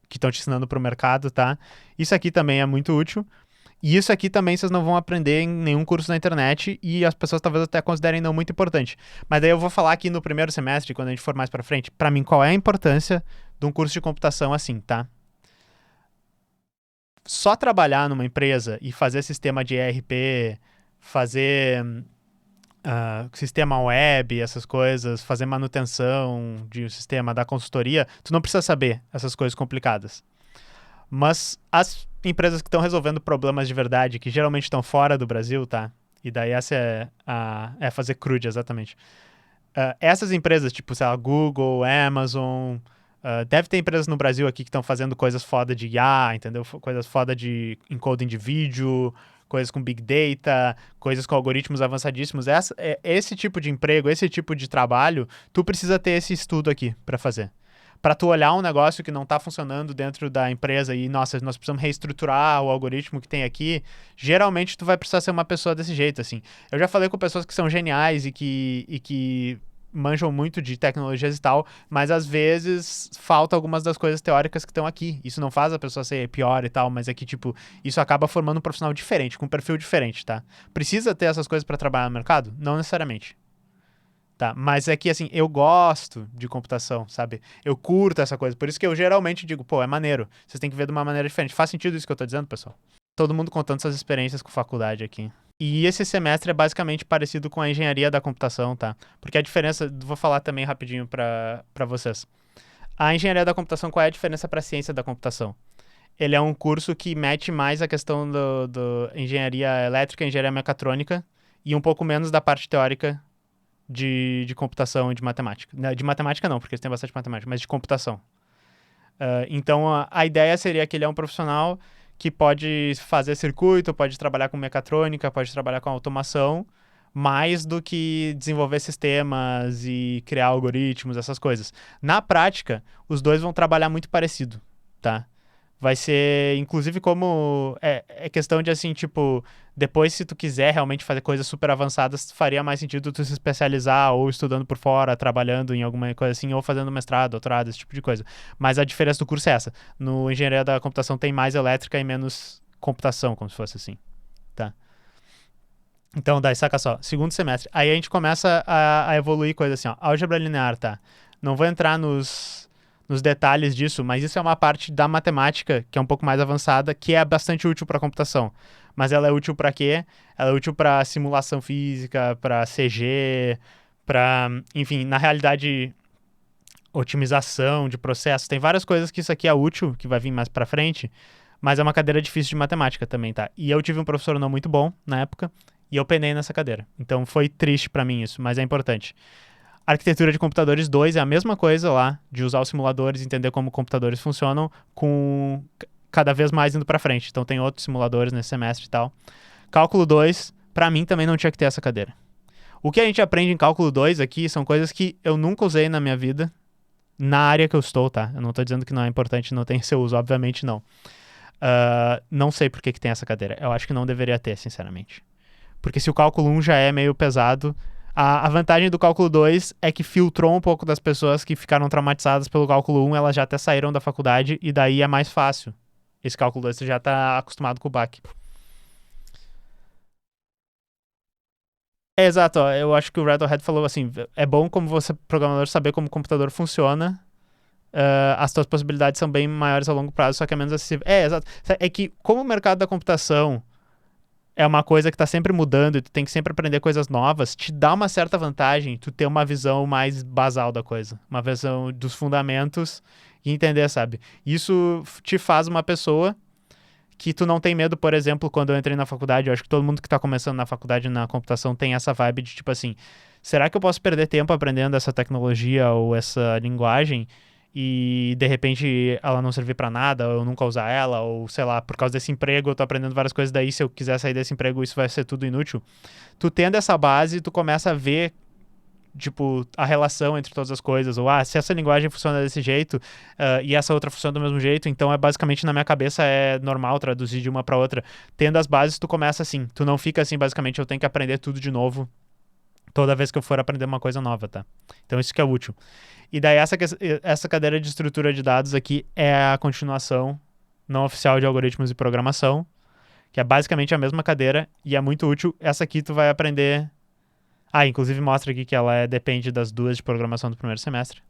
que estão te ensinando pro mercado, tá? Isso aqui também é muito útil. E isso aqui também vocês não vão aprender em nenhum curso na internet e as pessoas talvez até considerem não muito importante. Mas daí eu vou falar aqui no primeiro semestre, quando a gente for mais pra frente, pra mim qual é a importância de um curso de computação assim, tá? Só trabalhar numa empresa e fazer sistema de ERP, fazer sistema web, essas coisas, fazer manutenção de um sistema, da consultoria, tu não precisa saber essas coisas complicadas. Mas as empresas que estão resolvendo problemas de verdade, que geralmente estão fora do Brasil, tá? E daí essa é fazer crude, exatamente. Essas empresas, tipo, sei lá, Google, Amazon, deve ter empresas no Brasil aqui que estão fazendo coisas foda de IA, entendeu? Coisas foda de encoding de vídeo, coisas com Big Data, coisas com algoritmos avançadíssimos. Esse tipo de emprego, esse tipo de trabalho, tu precisa ter esse estudo aqui para fazer. Para tu olhar um negócio que não está funcionando dentro da empresa e, nossa, nós precisamos reestruturar o algoritmo que tem aqui, geralmente tu vai precisar ser uma pessoa desse jeito, assim. Eu já falei com pessoas que são geniais e que manjam muito de tecnologias e tal, mas às vezes falta algumas das coisas teóricas que estão aqui. Isso não faz a pessoa ser pior e tal, mas é que, tipo, isso acaba formando um profissional diferente, com um perfil diferente, tá? Precisa ter essas coisas para trabalhar no mercado? Não necessariamente. Tá, mas é que, assim, eu gosto de computação, sabe? Eu curto essa coisa. Por isso que eu geralmente digo, pô, é maneiro. Vocês têm que ver de uma maneira diferente. Faz sentido isso que eu tô dizendo, pessoal? Todo mundo contando suas experiências com faculdade aqui. E esse semestre é basicamente parecido com a engenharia da computação, tá? Porque a diferença, vou falar também rapidinho pra vocês. A engenharia da computação, qual é a diferença pra ciência da computação? Ele é um curso que mete mais a questão do engenharia elétrica, engenharia mecatrônica e um pouco menos da parte teórica de computação e de matemática. De matemática não, porque eles têm bastante matemática, mas de computação. Então, a ideia seria que ele é um profissional que pode fazer circuito, pode trabalhar com mecatrônica, pode trabalhar com automação, mais do que desenvolver sistemas e criar algoritmos, essas coisas. Na prática, os dois vão trabalhar muito parecido, tá? Vai ser, inclusive, como é questão de, assim, tipo, depois, se tu quiser realmente fazer coisas super avançadas, faria mais sentido tu se especializar ou estudando por fora, trabalhando em alguma coisa assim, ou fazendo mestrado, doutorado, esse tipo de coisa. Mas a diferença do curso é essa. No engenharia da computação tem mais elétrica e menos computação, como se fosse assim, tá? Então, daí, saca só, segundo semestre. Aí a gente começa a evoluir coisas assim, ó. Álgebra linear, tá? Não vou entrar nos detalhes disso, mas isso é uma parte da matemática que é um pouco mais avançada, que é bastante útil para computação. Mas ela é útil para quê? Ela é útil para simulação física, para CG, para, enfim, na realidade, otimização de processos. Tem várias coisas que isso aqui é útil, que vai vir mais para frente, mas é uma cadeira difícil de matemática também, tá? E eu tive um professor não muito bom na época, e eu penei nessa cadeira. Então foi triste para mim isso, mas é importante. Arquitetura de computadores 2 é a mesma coisa lá, de usar os simuladores, entender como computadores funcionam, com cada vez mais indo para frente. Então tem outros simuladores nesse semestre e tal. Cálculo 2, para mim também não tinha que ter essa cadeira. O que a gente aprende em cálculo 2 aqui são coisas que eu nunca usei na minha vida, na área que eu estou, tá? Eu não tô dizendo que não é importante, não tem seu uso, obviamente não. Não sei por que tem essa cadeira. Eu acho que não deveria ter, sinceramente. Porque se o cálculo 1 já é meio pesado, a vantagem do cálculo 2 é que filtrou um pouco das pessoas que ficaram traumatizadas pelo cálculo 1, elas já até saíram da faculdade e daí é mais fácil. Esse cálculo 2 você já tá acostumado com o BAC. Exato, ó, eu acho que o Radiohead falou assim, é bom como você, programador, saber como o computador funciona, as suas possibilidades são bem maiores a longo prazo, só que é menos acessível. Exato. É que como o mercado da computação é uma coisa que tá sempre mudando e tu tem que sempre aprender coisas novas, te dá uma certa vantagem tu ter uma visão mais basal da coisa, uma visão dos fundamentos e entender, sabe? Isso te faz uma pessoa que tu não tem medo, por exemplo, quando eu entrei na faculdade, eu acho que todo mundo que tá começando na faculdade na computação tem essa vibe de tipo assim, será que eu posso perder tempo aprendendo essa tecnologia ou essa linguagem e de repente ela não servir pra nada, ou eu nunca usar ela, ou sei lá, por causa desse emprego eu tô aprendendo várias coisas, daí se eu quiser sair desse emprego isso vai ser tudo inútil. Tu tendo essa base, tu começa a ver tipo, a relação entre todas as coisas, ou se essa linguagem funciona desse jeito e essa outra funciona do mesmo jeito, então é basicamente na minha cabeça é normal traduzir de uma pra outra. Tendo as bases, tu começa assim, tu não fica assim, basicamente, eu tenho que aprender tudo de novo toda vez que eu for aprender uma coisa nova, tá? Então isso que é útil. E daí essa cadeira de estrutura de dados aqui é a continuação não oficial de algoritmos e programação, que é basicamente a mesma cadeira e é muito útil. Essa aqui tu vai aprender... inclusive mostra aqui que ela depende das duas de programação do primeiro semestre.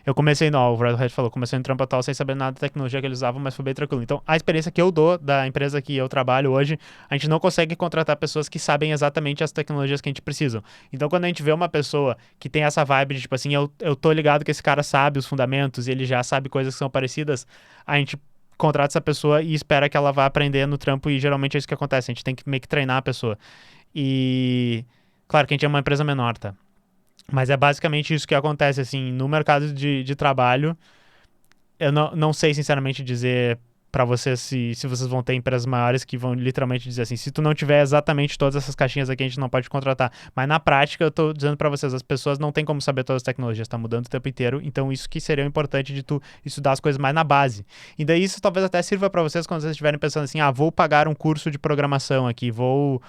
Eu comecei, o Red Hat falou, comecei no trampo atual sem saber nada da tecnologia que eles usavam, mas foi bem tranquilo. Então, a experiência que eu dou da empresa que eu trabalho hoje, a gente não consegue contratar pessoas que sabem exatamente as tecnologias que a gente precisa. Então, quando a gente vê uma pessoa que tem essa vibe de, tipo assim, eu tô ligado que esse cara sabe os fundamentos e ele já sabe coisas que são parecidas, a gente contrata essa pessoa e espera que ela vá aprender no trampo e geralmente é isso que acontece. A gente tem que meio que treinar a pessoa. E, claro que a gente é uma empresa menor, tá? Mas é basicamente isso que acontece, assim, no mercado de trabalho. Eu não sei, sinceramente, dizer pra vocês se vocês vão ter empresas maiores que vão literalmente dizer assim, se tu não tiver exatamente todas essas caixinhas aqui, a gente não pode contratar. Mas na prática, eu tô dizendo pra vocês, as pessoas não têm como saber todas as tecnologias, tá mudando o tempo inteiro, então isso que seria importante de tu estudar as coisas mais na base. E daí isso talvez até sirva pra vocês quando vocês estiverem pensando assim, vou pagar um curso de programação aqui, vou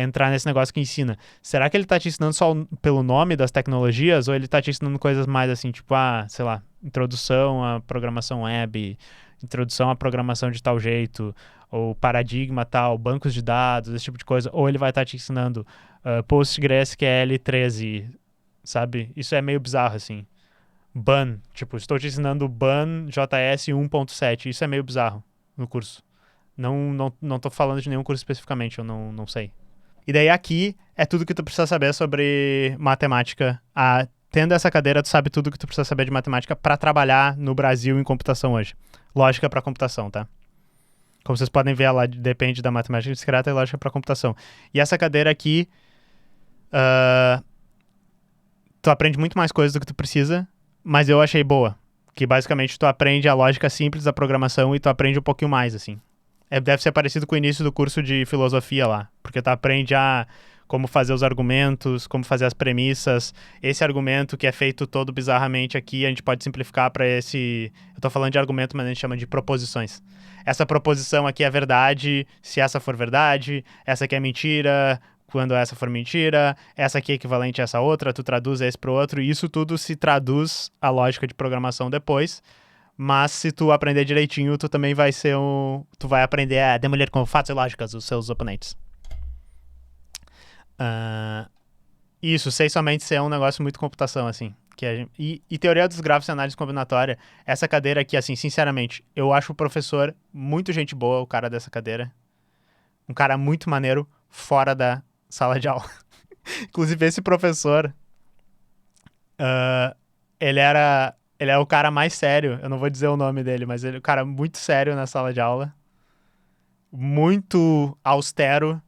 entrar nesse negócio que ensina. Será que ele tá te ensinando só pelo nome das tecnologias, ou ele tá te ensinando coisas mais assim, tipo, sei lá, introdução à programação web, introdução à programação de tal jeito, ou paradigma tal, bancos de dados, esse tipo de coisa, ou ele vai estar te ensinando PostgreSQL 13, sabe? Isso é meio bizarro, assim. BAN, tipo, estou te ensinando BAN JS 1.7, isso é meio bizarro no curso. Não tô falando de nenhum curso especificamente, eu não sei. E daí aqui é tudo que tu precisa saber sobre matemática. Tendo essa cadeira, tu sabe tudo que tu precisa saber de matemática para trabalhar no Brasil em computação hoje. Lógica para computação, tá? Como vocês podem ver, ela depende da matemática discreta e lógica para computação. E essa cadeira aqui, tu aprende muito mais coisas do que tu precisa, mas eu achei boa. Que basicamente tu aprende a lógica simples da programação e tu aprende um pouquinho mais, assim. Deve ser parecido com o início do curso de filosofia lá, porque tu aprende como fazer os argumentos, como fazer as premissas. Esse argumento que é feito todo bizarramente aqui, a gente pode simplificar para esse... Eu tô falando de argumento, mas a gente chama de proposições. Essa proposição aqui é verdade, se essa for verdade, essa aqui é mentira, quando essa for mentira, essa aqui é equivalente a essa outra, tu traduz esse pro outro, e isso tudo se traduz à lógica de programação depois. Mas se tu aprender direitinho, tu também vai ser tu vai aprender a demolir com fatos e lógicas os seus oponentes. Isso, sei somente ser um negócio muito computação, assim. E teoria dos grafos e análise combinatória, essa cadeira aqui, assim, sinceramente, eu acho o professor muito gente boa, o cara dessa cadeira. Um cara muito maneiro, fora da sala de aula. Inclusive, esse professor, ele é o cara mais sério, eu não vou dizer o nome dele, mas ele é o cara muito sério na sala de aula. Muito austero,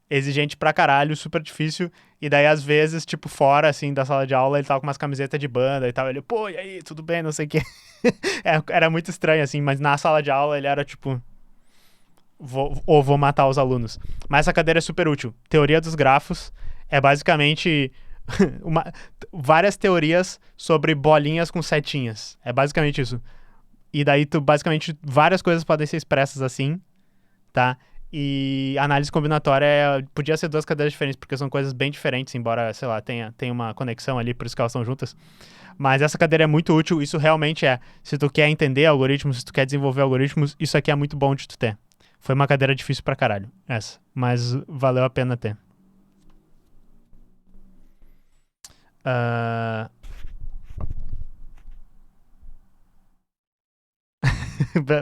exigente pra caralho, super difícil. E daí, às vezes, tipo, fora, assim, da sala de aula, ele tava com umas camisetas de banda e tal. Ele, pô, e aí, tudo bem, não sei o quê. Era muito estranho, assim, mas na sala de aula ele era, tipo... Vou matar os alunos. Mas essa cadeira é super útil. Teoria dos grafos é basicamente... várias teorias sobre bolinhas com setinhas. É basicamente isso. E daí, basicamente, várias coisas podem ser expressas assim, tá? E análise combinatória podia ser duas cadeiras diferentes, porque são coisas bem diferentes, embora, sei lá, tenha uma conexão ali, por isso que elas estão juntas. Mas essa cadeira é muito útil, isso realmente se tu quer entender algoritmos, se tu quer desenvolver algoritmos, isso aqui é muito bom de tu ter. Foi uma cadeira difícil pra caralho, essa, mas valeu a pena ter.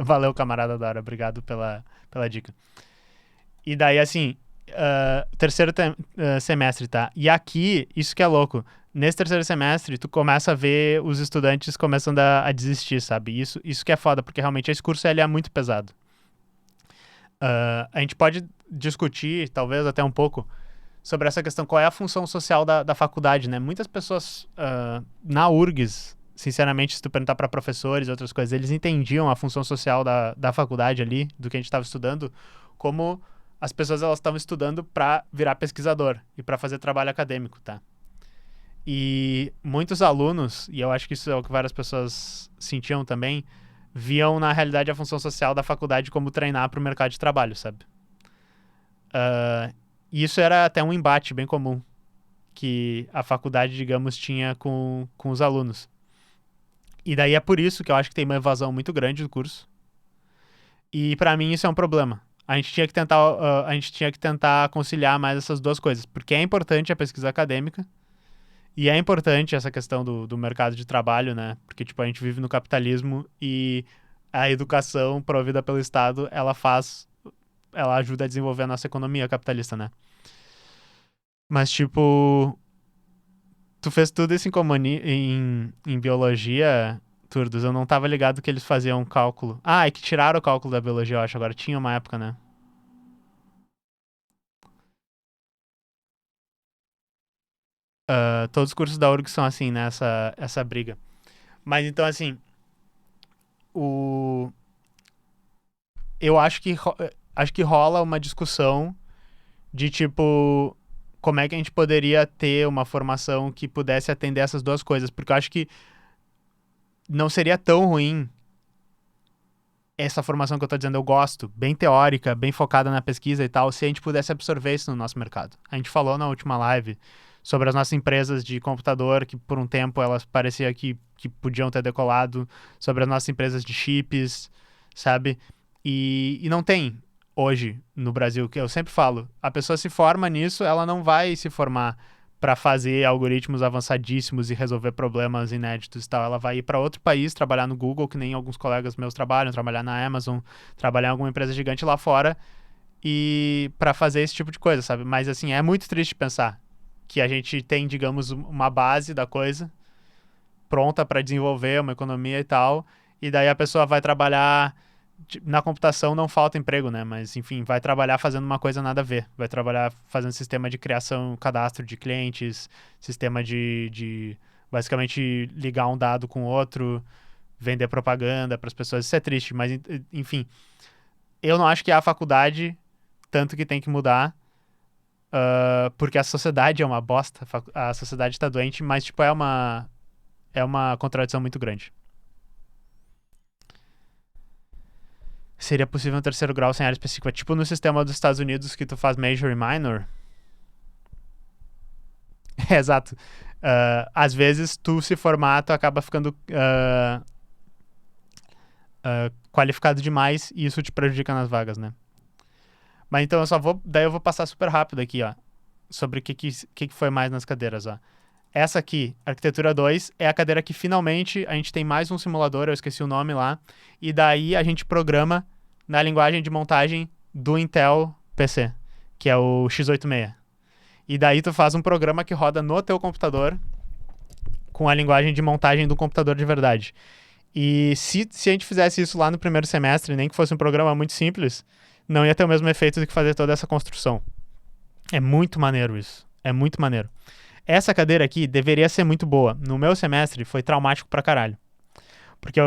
Valeu, camarada da hora, obrigado pela dica. E daí, assim, terceiro semestre, tá? E aqui, isso que é louco. Nesse terceiro semestre, tu começa a ver os estudantes começando a desistir, sabe? Isso que é foda, porque realmente esse curso ele é muito pesado. A gente pode discutir, talvez até um pouco, sobre essa questão, qual é a função social da faculdade, né? Muitas pessoas na URGS, sinceramente, se tu perguntar para professores e outras coisas, eles entendiam a função social da faculdade ali, do que a gente estava estudando, como as pessoas elas estavam estudando para virar pesquisador e para fazer trabalho acadêmico, tá? E muitos alunos, e eu acho que isso é o que várias pessoas sentiam também, viam na realidade a função social da faculdade como treinar para o mercado de trabalho, sabe? E isso era até um embate bem comum que a faculdade, digamos, tinha com os alunos. E daí é por isso que eu acho que tem uma evasão muito grande do curso. E pra mim isso é um problema. A gente tinha que tentar conciliar mais essas duas coisas, porque é importante a pesquisa acadêmica e é importante essa questão do mercado de trabalho, né? Porque, tipo, a gente vive no capitalismo e a educação provida pelo Estado, ela ajuda a desenvolver a nossa economia capitalista, né? Mas, tipo, tu fez tudo isso em biologia, Turdos. Eu não tava ligado que eles faziam cálculo. Ah, é que tiraram o cálculo da biologia, eu acho. Agora tinha uma época, né? Todos os cursos da URG são assim, né? Essa briga. Mas então, assim, o... eu acho que rola uma discussão de tipo. Como é que a gente poderia ter uma formação que pudesse atender essas duas coisas? Porque eu acho que não seria tão ruim essa formação que eu tô dizendo, eu gosto, bem teórica, bem focada na pesquisa e tal, se a gente pudesse absorver isso no nosso mercado. A gente falou na última live sobre as nossas empresas de computador, que por um tempo elas parecia que podiam ter decolado, sobre as nossas empresas de chips, sabe? E não tem hoje no Brasil, que eu sempre falo, a pessoa se forma nisso, ela não vai se formar para fazer algoritmos avançadíssimos e resolver problemas inéditos e tal. Ela vai ir para outro país, trabalhar no Google, que nem alguns colegas meus trabalham, trabalhar na Amazon, trabalhar em alguma empresa gigante lá fora e para fazer esse tipo de coisa, sabe? Mas assim, é muito triste pensar que a gente tem, digamos, uma base da coisa pronta para desenvolver uma economia e tal, e daí a pessoa vai trabalhar na computação não falta emprego, né? Mas, enfim, vai trabalhar fazendo uma coisa nada a ver. Vai trabalhar fazendo sistema de criação, cadastro de clientes, sistema de basicamente ligar um dado com outro, vender propaganda para as pessoas. Isso é triste, mas, enfim, eu não acho que é a faculdade tanto que tem que mudar, porque a sociedade é uma bosta, a sociedade está doente, mas, tipo, é uma contradição muito grande. Seria possível um terceiro grau sem área específica. Tipo no sistema dos Estados Unidos que tu faz major e minor. É, exato. Às vezes tu se formar, tu acaba ficando qualificado demais e isso te prejudica nas vagas, né? Mas então eu só vou. Daí eu vou passar super rápido aqui, ó. Sobre o que foi mais nas cadeiras, ó. Essa aqui, Arquitetura 2, é a cadeira que finalmente a gente tem mais um simulador, eu esqueci o nome lá. E daí a gente programa na linguagem de montagem do Intel PC, que é o x86. E daí tu faz um programa que roda no teu computador com a linguagem de montagem do computador de verdade. E se a gente fizesse isso lá no primeiro semestre, nem que fosse um programa muito simples, não ia ter o mesmo efeito do que fazer toda essa construção. É muito maneiro isso. É muito maneiro. Essa cadeira aqui deveria ser muito boa. No meu semestre foi traumático pra caralho. Porque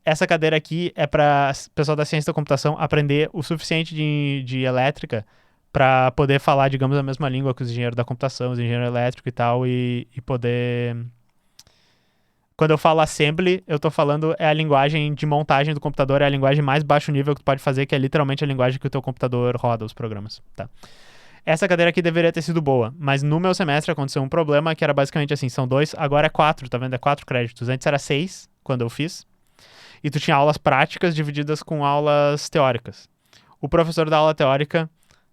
essa cadeira aqui é para pessoal da ciência da computação aprender o suficiente de elétrica para poder falar, digamos, a mesma língua que os engenheiros da computação, os engenheiros elétricos e tal, e poder. Quando eu falo assembly, eu tô falando é a linguagem de montagem do computador, é a linguagem mais baixo nível que tu pode fazer, que é literalmente a linguagem que o teu computador roda os programas, tá? Essa cadeira aqui deveria ter sido boa, mas no meu semestre aconteceu um problema que era basicamente assim, são 2, agora é 4, tá vendo? É 4 créditos. Antes era 6, quando eu fiz, e tu tinha aulas práticas divididas com aulas teóricas. O professor da aula teórica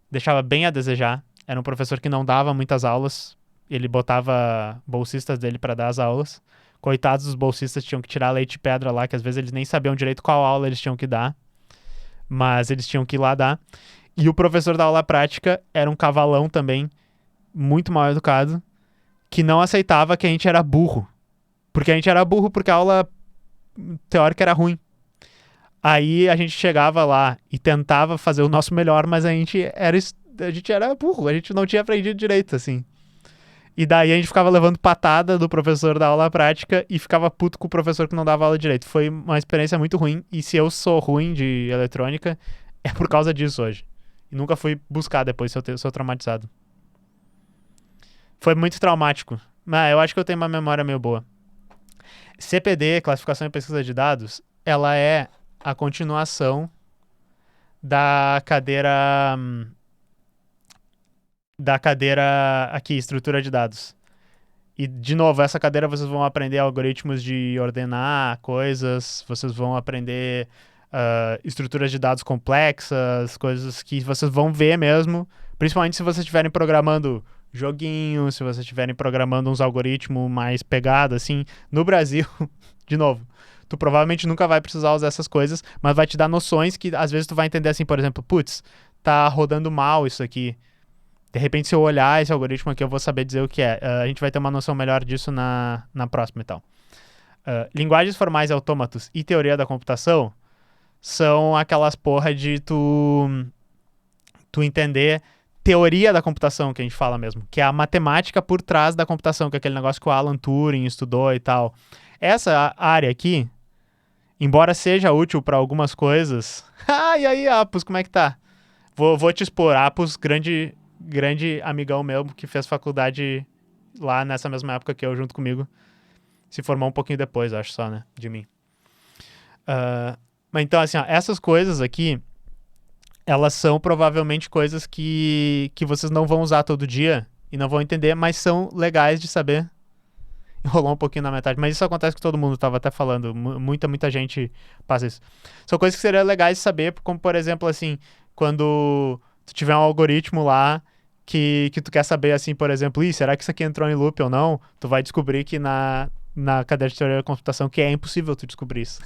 deixava bem a desejar, era um professor que não dava muitas aulas, ele botava bolsistas dele para dar as aulas. Coitados dos bolsistas, tinham que tirar leite e pedra lá, que às vezes eles nem sabiam direito qual aula eles tinham que dar, mas eles tinham que ir lá dar. E o professor da aula prática era um cavalão também, muito mal educado, que não aceitava que a gente era burro. Porque a gente era burro porque a aula teórica era ruim. Aí a gente chegava lá e tentava fazer o nosso melhor, mas a gente era burro, a gente não tinha aprendido direito, assim. E daí a gente ficava levando patada do professor da aula prática e ficava puto com o professor que não dava aula direito. Foi uma experiência muito ruim, e se eu sou ruim de eletrônica, é por causa disso hoje. E nunca fui buscar depois se eu sou traumatizado. Foi muito traumático. Mas eu acho que eu tenho uma memória meio boa. CPD, Classificação e Pesquisa de Dados, ela é a continuação da cadeira da cadeira aqui, estrutura de dados. E, de novo, essa cadeira vocês vão aprender algoritmos de ordenar coisas, vocês vão aprender estruturas de dados complexas, coisas que vocês vão ver mesmo, principalmente se vocês estiverem programando joguinhos, se vocês estiverem programando uns algoritmos mais pegados, assim. No Brasil, de novo, tu provavelmente nunca vai precisar usar essas coisas, mas vai te dar noções que às vezes tu vai entender assim, por exemplo, putz, tá rodando mal isso aqui. De repente, se eu olhar esse algoritmo aqui, eu vou saber dizer o que é. A gente vai ter uma noção melhor disso na próxima e tal. Linguagens formais e autômatos e teoria da computação são aquelas porra de tu entender teoria da computação, que a gente fala mesmo, que é a matemática por trás da computação, que é aquele negócio que o Alan Turing estudou e tal. Essa área aqui, embora seja útil para algumas coisas... E aí, Apus, como é que tá? Vou te expor. Apus, grande amigão meu que fez faculdade lá nessa mesma época que eu, junto comigo. Se formou um pouquinho depois, acho só, né? De mim. Mas então, assim, ó, essas coisas aqui, elas são provavelmente coisas que vocês não vão usar todo dia e não vão entender, mas são legais de saber. Enrolou um pouquinho na metade, mas isso acontece com todo mundo, tava até falando. Muita gente passa isso. São coisas que seriam legais de saber, como, por exemplo, assim, quando tu tiver um algoritmo lá que tu quer saber, assim, por exemplo, será que isso aqui entrou em loop ou não? Tu vai descobrir que na cadeira de teoria da computação que é impossível tu descobrir isso.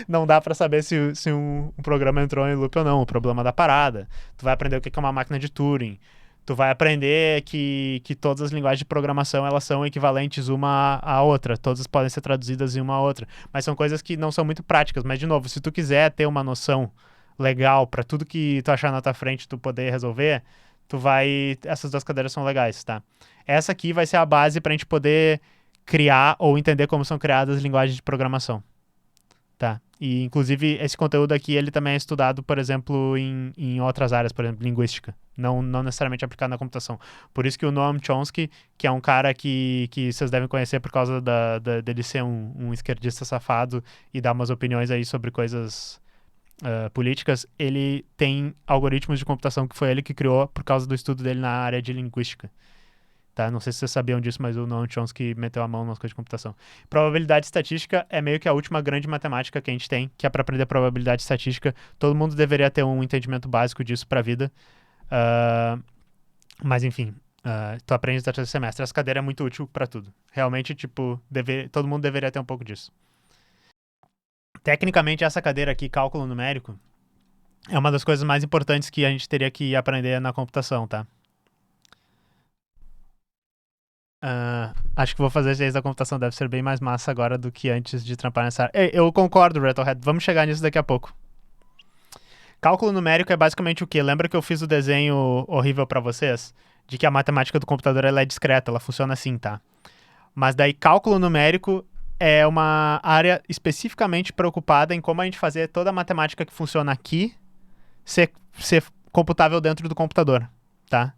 Não dá pra saber se um programa entrou em loop ou não, o problema da parada. Tu vai aprender o que é uma máquina de Turing. Tu vai aprender que todas as linguagens de programação elas são equivalentes uma à outra. Todas podem ser traduzidas em uma a outra. Mas são coisas que não são muito práticas. Mas, de novo, se tu quiser ter uma noção legal pra tudo que tu achar na tua frente tu poder resolver, essas duas cadeiras são legais, tá? Essa aqui vai ser a base pra gente poder criar ou entender como são criadas as linguagens de programação, tá? E, inclusive, esse conteúdo aqui, ele também é estudado, por exemplo, em outras áreas, por exemplo, linguística. Não necessariamente aplicado na computação. Por isso que o Noam Chomsky, que é um cara que vocês devem conhecer por causa dele ser um esquerdista safado e dar umas opiniões aí sobre coisas políticas, ele tem algoritmos de computação que foi ele que criou por causa do estudo dele na área de linguística. Tá? Não sei se vocês sabiam disso, mas o Noam Chomsky meteu a mão nas coisas de computação. Probabilidade estatística é meio que a última grande matemática que a gente tem, que é para aprender probabilidade estatística. Todo mundo deveria ter um entendimento básico disso para a vida. Mas, enfim, tu aprende no terceiro semestre. Essa cadeira é muito útil para tudo. Realmente, tipo, todo mundo deveria ter um pouco disso. Tecnicamente, essa cadeira aqui, cálculo numérico, é uma das coisas mais importantes que a gente teria que aprender na computação, tá? Acho que vou fazer ciência da computação, deve ser bem mais massa agora do que antes de trampar nessa área. Eu concordo, Rattlehead, vamos chegar nisso daqui a pouco. Cálculo numérico é basicamente o quê? Lembra que eu fiz o desenho horrível pra vocês? De que a matemática do computador ela é discreta, ela funciona assim, tá? Mas daí cálculo numérico é uma área especificamente preocupada em como a gente fazer toda a matemática que funciona aqui ser computável dentro do computador, tá?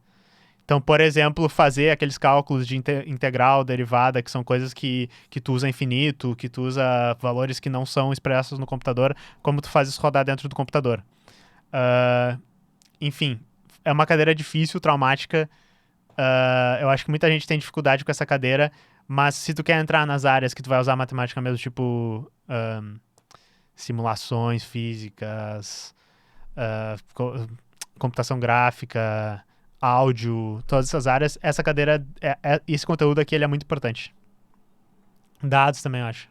Então, por exemplo, fazer aqueles cálculos de integral, derivada, que são coisas que tu usa infinito, que tu usa valores que não são expressos no computador, como tu faz isso rodar dentro do computador. Enfim, é uma cadeira difícil, traumática. Eu acho que muita gente tem dificuldade com essa cadeira, mas se tu quer entrar nas áreas que tu vai usar matemática mesmo, tipo simulações físicas, computação gráfica, áudio, todas essas áreas, essa cadeira, esse conteúdo aqui, ele é muito importante. Dados também, eu acho.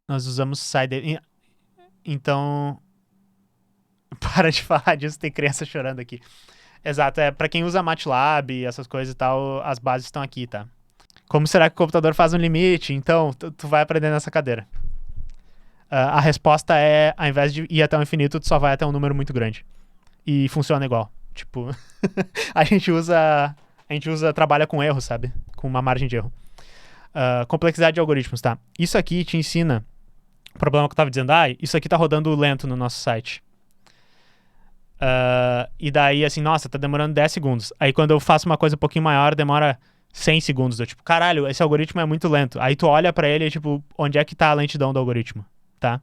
Nós usamos Cider. Então, para de falar disso, tem criança chorando aqui. Exato, pra quem usa MATLAB, essas coisas e tal, as bases estão aqui, tá? Como será que o computador faz um limite? Então, tu vai aprender nessa cadeira. A resposta é, ao invés de ir até o infinito, tu só vai até um número muito grande. E funciona igual. Tipo, a gente trabalha com erro, sabe? Com uma margem de erro. Complexidade de algoritmos, tá? Isso aqui te ensina, o problema que eu tava dizendo, isso aqui tá rodando lento no nosso site. E daí, assim, nossa, tá demorando 10 segundos. Aí quando eu faço uma coisa um pouquinho maior, demora 100 segundos. Eu, tipo, caralho, esse algoritmo é muito lento. Aí tu olha pra ele e, tipo, onde é que tá a lentidão do algoritmo, tá?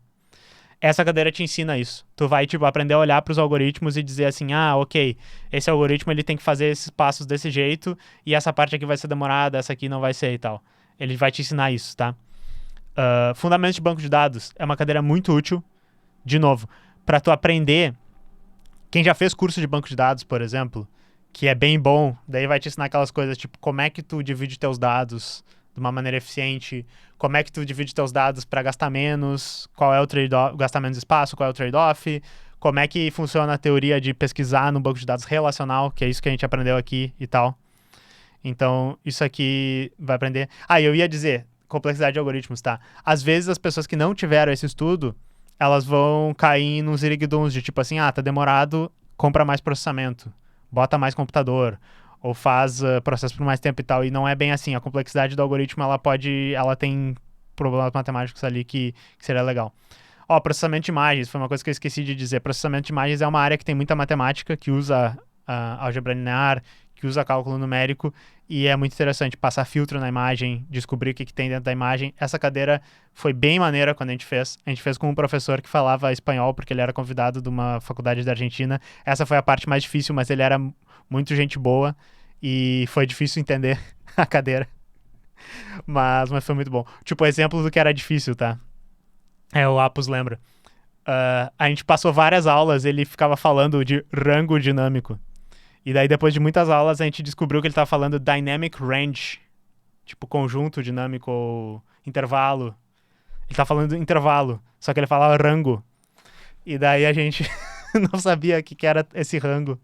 Essa cadeira te ensina isso. Tu vai, tipo, aprender a olhar para os algoritmos e dizer assim, ok, esse algoritmo ele tem que fazer esses passos desse jeito e essa parte aqui vai ser demorada, essa aqui não vai ser e tal. Ele vai te ensinar isso, tá? Fundamentos de banco de dados é uma cadeira muito útil, de novo, para tu aprender. Quem já fez curso de banco de dados, por exemplo, que é bem bom, daí vai te ensinar aquelas coisas tipo como é que tu divide teus dados de uma maneira eficiente, como é que tu divide teus dados para gastar menos, qual é o trade-off, gastar menos espaço, qual é o trade-off, como é que funciona a teoria de pesquisar no banco de dados relacional, que é isso que a gente aprendeu aqui e tal. Então, isso aqui vai aprender. Eu ia dizer, complexidade de algoritmos, tá? Às vezes as pessoas que não tiveram esse estudo, elas vão cair nos iriguduns de tipo assim, tá demorado, compra mais processamento, bota mais computador, ou faz processo por mais tempo e tal. E não é bem assim. A complexidade do algoritmo, ela tem problemas matemáticos ali que seria legal. Processamento de imagens, foi uma coisa que eu esqueci de dizer. Processamento de imagens é uma área que tem muita matemática, que usa álgebra linear, que usa cálculo numérico, e é muito interessante passar filtro na imagem, descobrir o que tem dentro da imagem. Essa cadeira foi bem maneira quando a gente fez. A gente fez com um professor que falava espanhol, porque ele era convidado de uma faculdade da Argentina. Essa foi a parte mais difícil, mas ele era muito gente boa, e foi difícil entender a cadeira. Mas foi muito bom. Tipo, exemplo do que era difícil, tá? O Apos lembra. A gente passou várias aulas, ele ficava falando de rango dinâmico. E daí, depois de muitas aulas, a gente descobriu que ele estava falando dynamic range. Tipo, conjunto dinâmico ou intervalo. Ele tá falando intervalo, só que ele falava rango. E daí a gente não sabia o que era esse rango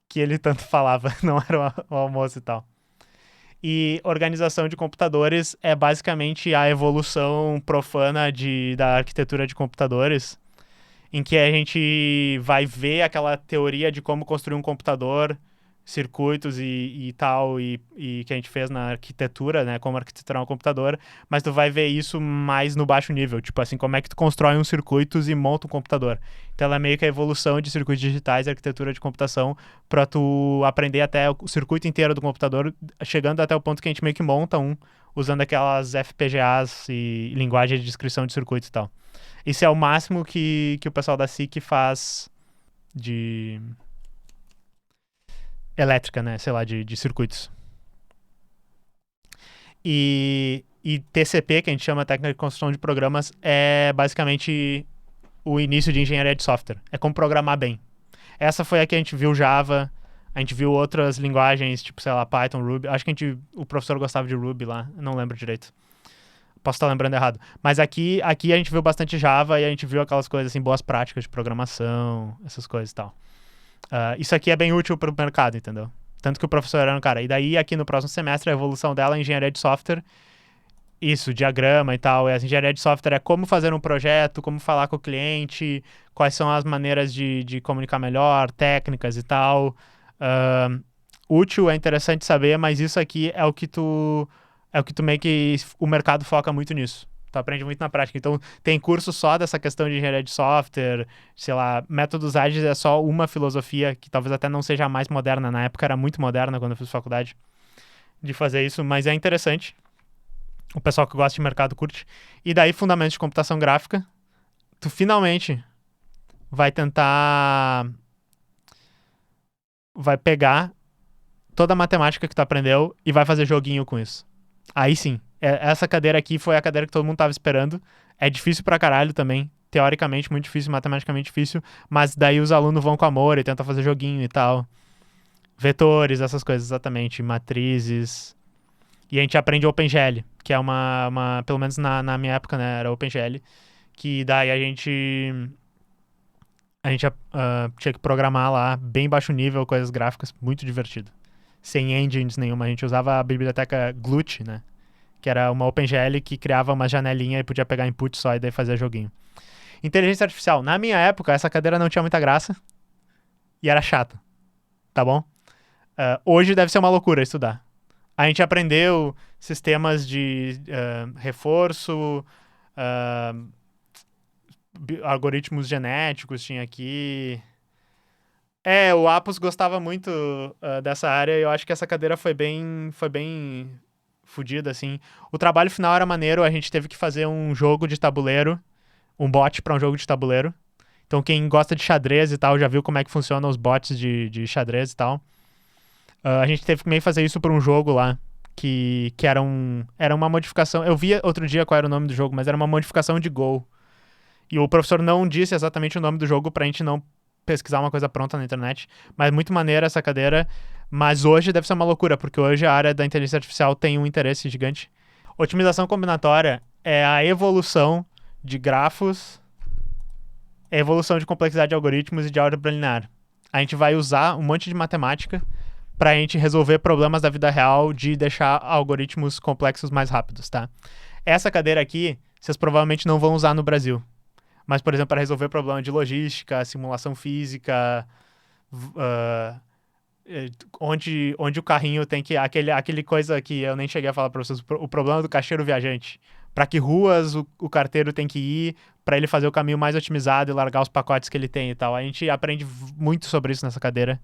que ele tanto falava. Não era o almoço e tal. E organização de computadores é basicamente a evolução profana da arquitetura de computadores, em que a gente vai ver aquela teoria de como construir um computador, circuitos e tal, e que a gente fez na arquitetura, né, como arquiteturar um computador, mas tu vai ver isso mais no baixo nível, tipo assim, como é que tu constrói uns circuitos e monta um computador. Então ela é meio que a evolução de circuitos digitais e arquitetura de computação para tu aprender até o circuito inteiro do computador, chegando até o ponto que a gente meio que monta usando aquelas FPGAs e linguagem de descrição de circuitos e tal. Isso é o máximo que o pessoal da SIC faz de elétrica, né? Sei lá, de circuitos. E TCP, que a gente chama técnica de construção de programas, é basicamente o início de engenharia de software. É como programar bem. Essa foi a que a gente viu Java, a gente viu outras linguagens, tipo, sei lá, Python, Ruby. Acho que o professor gostava de Ruby lá, não lembro direito. Posso estar lembrando errado. Mas aqui a gente viu bastante Java e a gente viu aquelas coisas assim, boas práticas de programação, essas coisas e tal. Isso aqui é bem útil para o mercado, entendeu? Tanto que o professor era um cara. E daí, aqui no próximo semestre, a evolução dela é engenharia de software. Isso, diagrama e tal. E a engenharia de software é como fazer um projeto, como falar com o cliente, quais são as maneiras de comunicar melhor, técnicas e tal. Útil, é interessante saber, mas isso aqui é o que tu meio que o mercado foca muito nisso. Tu aprende muito na prática. Então, tem curso só dessa questão de engenharia de software, sei lá, métodos ágeis é só uma filosofia que talvez até não seja a mais moderna. Na época era muito moderna quando eu fiz faculdade de fazer isso, mas é interessante. O pessoal que gosta de mercado curte. E daí, fundamentos de computação gráfica. Tu finalmente vai tentar... vai pegar toda a matemática que tu aprendeu e vai fazer joguinho com isso. Aí sim. Essa cadeira aqui foi a cadeira que todo mundo tava esperando. É difícil pra caralho também. Teoricamente muito difícil, matematicamente difícil. Mas daí os alunos vão com amor e tentam fazer joguinho e tal. Vetores, essas coisas, exatamente. Matrizes. E a gente aprende OpenGL, que é pelo menos na minha época, né, era OpenGL. Que daí a gente tinha que programar lá, bem baixo nível, coisas gráficas, muito divertido. Sem engines nenhuma. A gente usava a biblioteca Glut, né? Que era uma OpenGL que criava uma janelinha e podia pegar input só e daí fazer joguinho. Inteligência artificial. Na minha época, essa cadeira não tinha muita graça e era chata, tá bom? Hoje deve ser uma loucura estudar. A gente aprendeu sistemas de reforço, algoritmos genéticos tinha aqui. O Apos gostava muito dessa área e eu acho que essa cadeira foi bem fodida, assim. O trabalho final era maneiro, a gente teve que fazer um jogo de tabuleiro, um bot para um jogo de tabuleiro. Então quem gosta de xadrez e tal já viu como é que funcionam os bots de xadrez e tal. A gente teve que meio fazer isso para um jogo lá, que era uma modificação. Eu vi outro dia qual era o nome do jogo, mas era uma modificação de Go. E o professor não disse exatamente o nome do jogo pra gente não pesquisar uma coisa pronta na internet. Mas muito maneira essa cadeira. Mas hoje deve ser uma loucura, porque hoje a área da inteligência artificial tem um interesse gigante. Otimização combinatória é a evolução de grafos, a evolução de complexidade de algoritmos e de álgebra linear. A gente vai usar um monte de matemática pra gente resolver problemas da vida real de deixar algoritmos complexos mais rápidos, tá? Essa cadeira aqui, vocês provavelmente não vão usar no Brasil. Mas, por exemplo, para resolver problema de logística, simulação física, onde o carrinho tem que... Aquele coisa que eu nem cheguei a falar para vocês, o problema do caixeiro viajante. Para que ruas o carteiro tem que ir, para ele fazer o caminho mais otimizado e largar os pacotes que ele tem e tal. A gente aprende muito sobre isso nessa cadeira.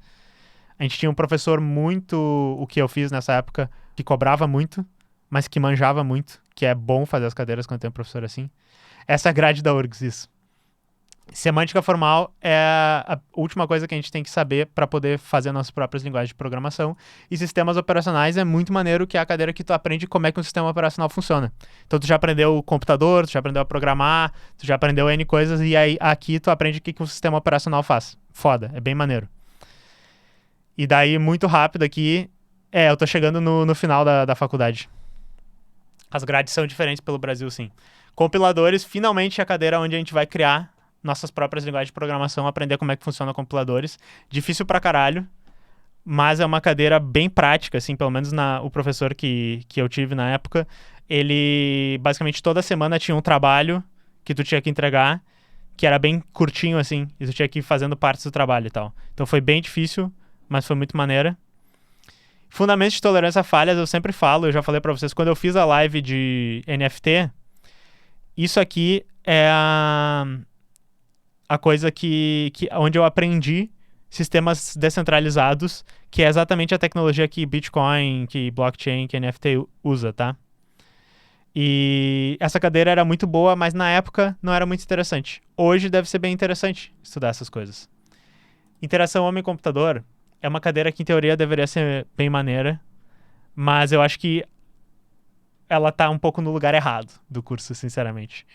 A gente tinha um professor muito... O que eu fiz nessa época, que cobrava muito, mas que manjava muito, que é bom fazer as cadeiras quando tem um professor assim. Essa é a grade da URGS, isso. Semântica formal é a última coisa que a gente tem que saber para poder fazer nossas próprias linguagens de programação. E sistemas operacionais é muito maneiro, que é a cadeira que tu aprende como é que um sistema operacional funciona. Então tu já aprendeu o computador, tu já aprendeu a programar, tu já aprendeu N coisas, e aí aqui tu aprende o que um sistema operacional faz. Foda, é bem maneiro. E daí, muito rápido aqui, eu tô chegando no final da faculdade. As grades são diferentes pelo Brasil, sim. Compiladores, finalmente a cadeira onde a gente vai criar nossas próprias linguagens de programação, aprender como é que funciona compiladores. Difícil pra caralho, mas é uma cadeira bem prática, assim, pelo menos o professor que eu tive na época, ele basicamente toda semana tinha um trabalho que tu tinha que entregar, que era bem curtinho, assim, e tu tinha que ir fazendo partes do trabalho e tal. Então foi bem difícil, mas foi muito maneira. Fundamentos de tolerância a falhas, eu sempre falo, eu já falei pra vocês, quando eu fiz a live de NFT, isso aqui é a coisa onde eu aprendi sistemas descentralizados, que é exatamente a tecnologia que Bitcoin, que blockchain, que NFT usa, tá? E essa cadeira era muito boa, mas na época não era muito interessante. Hoje deve ser bem interessante estudar essas coisas. Interação homem-computador é uma cadeira que, em teoria, deveria ser bem maneira, mas eu acho que ela tá um pouco no lugar errado do curso, sinceramente.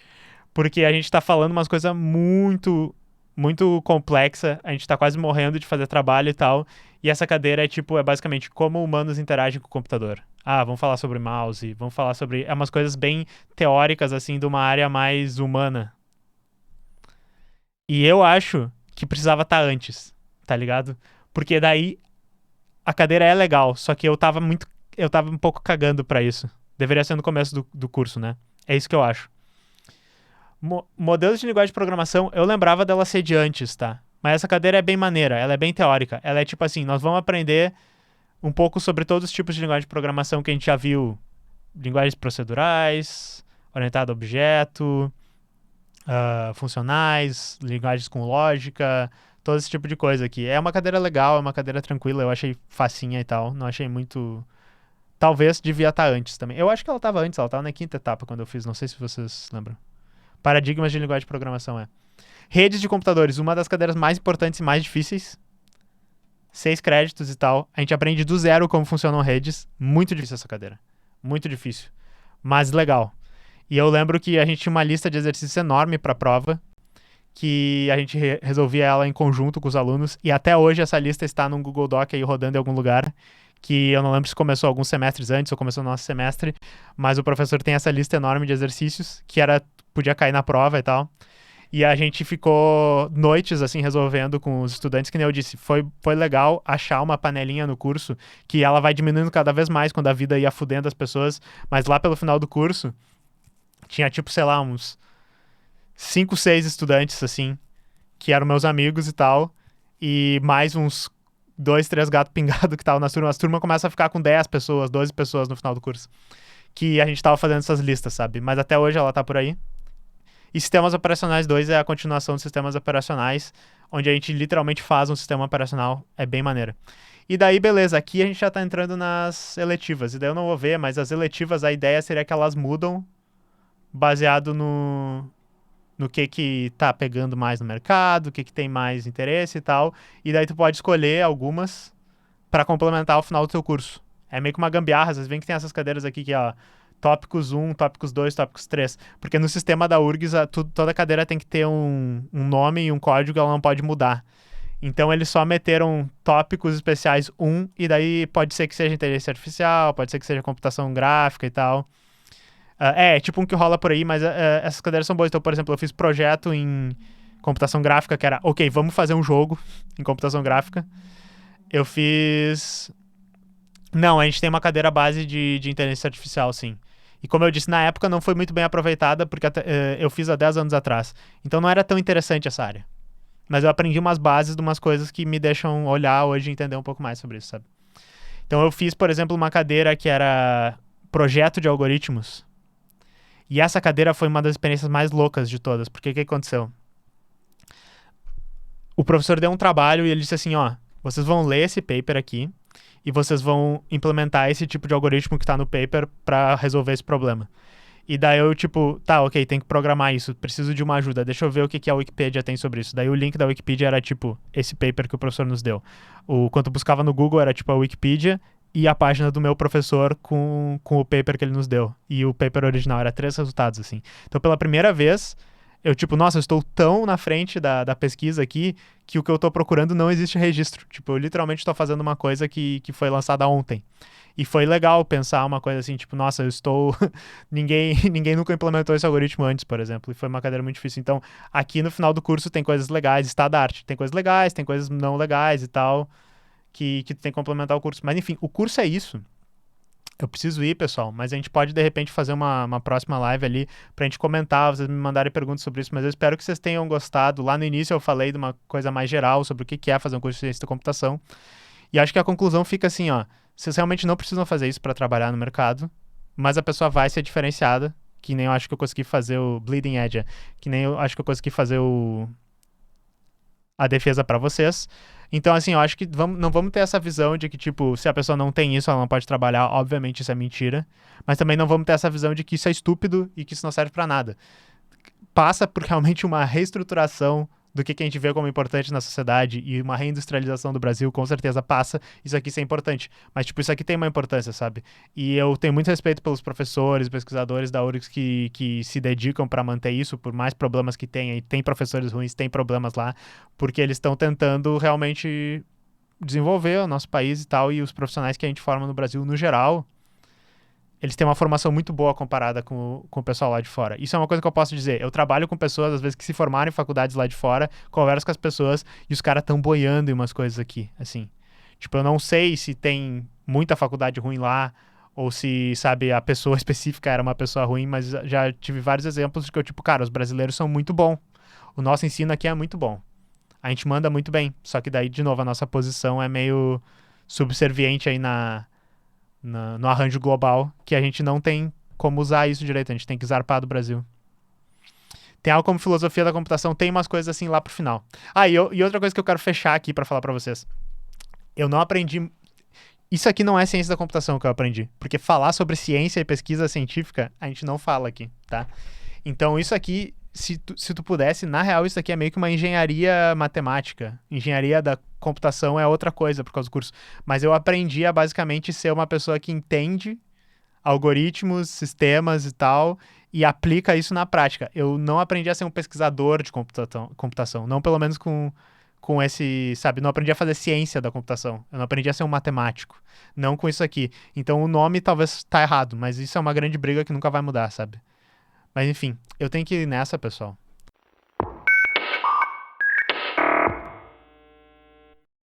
Porque a gente tá falando umas coisas muito, muito complexa, a gente tá quase morrendo de fazer trabalho e tal, e essa cadeira é basicamente como humanos interagem com o computador. Vamos falar sobre mouse, vamos falar sobre... É umas coisas bem teóricas, assim, de uma área mais humana. E eu acho que precisava estar antes, tá ligado? Porque daí a cadeira é legal, só que eu tava um pouco cagando pra isso. Deveria ser no começo do curso, né? É isso que eu acho. Modelos de linguagem de programação, eu lembrava dela ser de antes, tá? Mas essa cadeira é bem maneira, ela é bem teórica. Ela é tipo assim, nós vamos aprender um pouco sobre todos os tipos de linguagem de programação que a gente já viu. Linguagens procedurais, orientado a objeto, funcionais, linguagens com lógica, todo esse tipo de coisa aqui. É uma cadeira legal, é uma cadeira tranquila, eu achei facinha e tal, não achei muito... Talvez devia estar antes também. Eu acho que ela estava antes, ela estava na quinta etapa quando eu fiz, não sei se vocês lembram. Paradigmas de linguagem de programação, Redes de computadores, uma das cadeiras mais importantes e mais difíceis. 6 créditos e tal. A gente aprende do zero como funcionam redes. Muito difícil essa cadeira. Muito difícil. Mas legal. E eu lembro que a gente tinha uma lista de exercícios enorme para a prova, que a gente resolvia ela em conjunto com os alunos. E até hoje essa lista está num Google Doc aí rodando em algum lugar, que eu não lembro se começou alguns semestres antes ou começou no nosso semestre, mas o professor tem essa lista enorme de exercícios que podia cair na prova e tal. E a gente ficou noites, assim, resolvendo com os estudantes, que nem eu disse. Foi legal achar uma panelinha no curso, que ela vai diminuindo cada vez mais quando a vida ia fudendo as pessoas, mas lá pelo final do curso, tinha sei lá, uns 5, 6 estudantes, assim, que eram meus amigos e tal, e mais uns 2, 3 gatos pingados que estavam nas turmas. As turmas começam a ficar com 10 pessoas, 12 pessoas no final do curso. Que a gente tava fazendo essas listas, sabe? Mas até hoje ela tá por aí. E Sistemas Operacionais 2 é a continuação de Sistemas Operacionais, onde a gente literalmente faz um sistema operacional. É bem maneiro. E daí, beleza, aqui a gente já tá entrando nas eletivas. E daí eu não vou ver, mas as eletivas, a ideia seria que elas mudam baseado no que tá pegando mais no mercado, o que tem mais interesse e tal. E daí tu pode escolher algumas para complementar ao final do teu curso. É meio que uma gambiarra, às vezes vem que tem essas cadeiras aqui que, ó, tópicos 1, tópicos 2, tópicos 3. Porque no sistema da URGS, toda cadeira tem que ter um nome e um código, ela não pode mudar. Então eles só meteram tópicos especiais 1, e daí pode ser que seja inteligência artificial, pode ser que seja computação gráfica e tal. Tipo um que rola por aí, mas essas cadeiras são boas. Então, por exemplo, eu fiz projeto em computação gráfica, que era, ok, vamos fazer um jogo em computação gráfica. Eu fiz... Não, a gente tem uma cadeira base de inteligência artificial, sim. E como eu disse, na época não foi muito bem aproveitada, porque eu fiz há 10 anos atrás. Então não era tão interessante essa área. Mas eu aprendi umas bases de umas coisas que me deixam olhar hoje e entender um pouco mais sobre isso, sabe? Então eu fiz, por exemplo, uma cadeira que era projeto de algoritmos. E essa cadeira foi uma das experiências mais loucas de todas. Porque o que aconteceu? O professor deu um trabalho e ele disse assim, ó, vocês vão ler esse paper aqui e vocês vão implementar esse tipo de algoritmo que tá no paper para resolver esse problema. E daí eu, tipo, tá, ok, tem que programar isso, preciso de uma ajuda, deixa eu ver o que a Wikipedia tem sobre isso. Daí o link da Wikipedia era, tipo, esse paper que o professor nos deu. Quando eu buscava no Google era, tipo, a Wikipedia e a página do meu professor com o paper que ele nos deu. E o paper original era 3 resultados, assim. Então, pela primeira vez, eu, tipo, nossa, eu estou tão na frente da pesquisa aqui que o que eu tô procurando não existe registro. Tipo, eu literalmente estou fazendo uma coisa que foi lançada ontem. E foi legal pensar uma coisa assim, tipo, nossa, eu estou... ninguém nunca implementou esse algoritmo antes, por exemplo. E foi uma cadeira muito difícil. Então, aqui no final do curso tem coisas legais, estado da arte. Tem coisas legais, tem coisas não legais e tal, que tem que complementar o curso. Mas, enfim, o curso é isso. Eu preciso ir, pessoal, mas a gente pode, de repente, fazer uma próxima live ali pra gente comentar, vocês me mandarem perguntas sobre isso, mas eu espero que vocês tenham gostado. Lá no início eu falei de uma coisa mais geral sobre o que é fazer um curso de ciência da computação. E acho que a conclusão fica assim, ó, vocês realmente não precisam fazer isso para trabalhar no mercado, mas a pessoa vai ser diferenciada, que nem eu acho que eu consegui fazer o Bleeding Edge, que nem eu acho que eu consegui fazer a defesa para vocês. Então, assim, eu acho que não vamos ter essa visão de que, tipo, se a pessoa não tem isso, ela não pode trabalhar. Obviamente isso é mentira. Mas também não vamos ter essa visão de que isso é estúpido e que isso não serve para nada. Passa por realmente uma reestruturação do que a gente vê como importante na sociedade e uma reindustrialização do Brasil, com certeza passa isso aqui ser importante. Mas, tipo, isso aqui tem uma importância, sabe? E eu tenho muito respeito pelos professores, pesquisadores da URGS que se dedicam para manter isso, por mais problemas que tenha. E tem professores ruins, tem problemas lá, porque eles estão tentando realmente desenvolver o nosso país e tal, e os profissionais que a gente forma no Brasil, no geral, eles têm uma formação muito boa comparada com o pessoal lá de fora. Isso é uma coisa que eu posso dizer. Eu trabalho com pessoas, às vezes, que se formaram em faculdades lá de fora, converso com as pessoas e os caras estão boiando em umas coisas aqui, assim. Tipo, eu não sei se tem muita faculdade ruim lá ou se, sabe, a pessoa específica era uma pessoa ruim, mas já tive vários exemplos de que eu, tipo, cara, os brasileiros são muito bons. O nosso ensino aqui é muito bom. A gente manda muito bem. Só que daí, de novo, a nossa posição é meio subserviente aí no arranjo global, que a gente não tem como usar isso direito, a gente tem que zarpar do Brasil. Tem algo como filosofia da computação, tem umas coisas assim lá pro final. E outra coisa que eu quero fechar aqui pra falar pra vocês. Eu não aprendi... Isso aqui não é ciência da computação que eu aprendi, porque falar sobre ciência e pesquisa científica, a gente não fala aqui, tá? Então isso aqui, se tu pudesse, na real isso aqui é meio que uma engenharia matemática. Engenharia da computação é outra coisa por causa do curso. Mas eu aprendi a basicamente ser uma pessoa que entende algoritmos, sistemas e tal, e aplica isso na prática. Eu não aprendi a ser um pesquisador de computação, não pelo menos com esse, sabe, não aprendi a fazer ciência da computação, eu não aprendi a ser um matemático, não com isso aqui. Então o nome talvez tá errado, mas isso é uma grande briga que nunca vai mudar, sabe? Mas enfim, eu tenho que ir nessa, pessoal.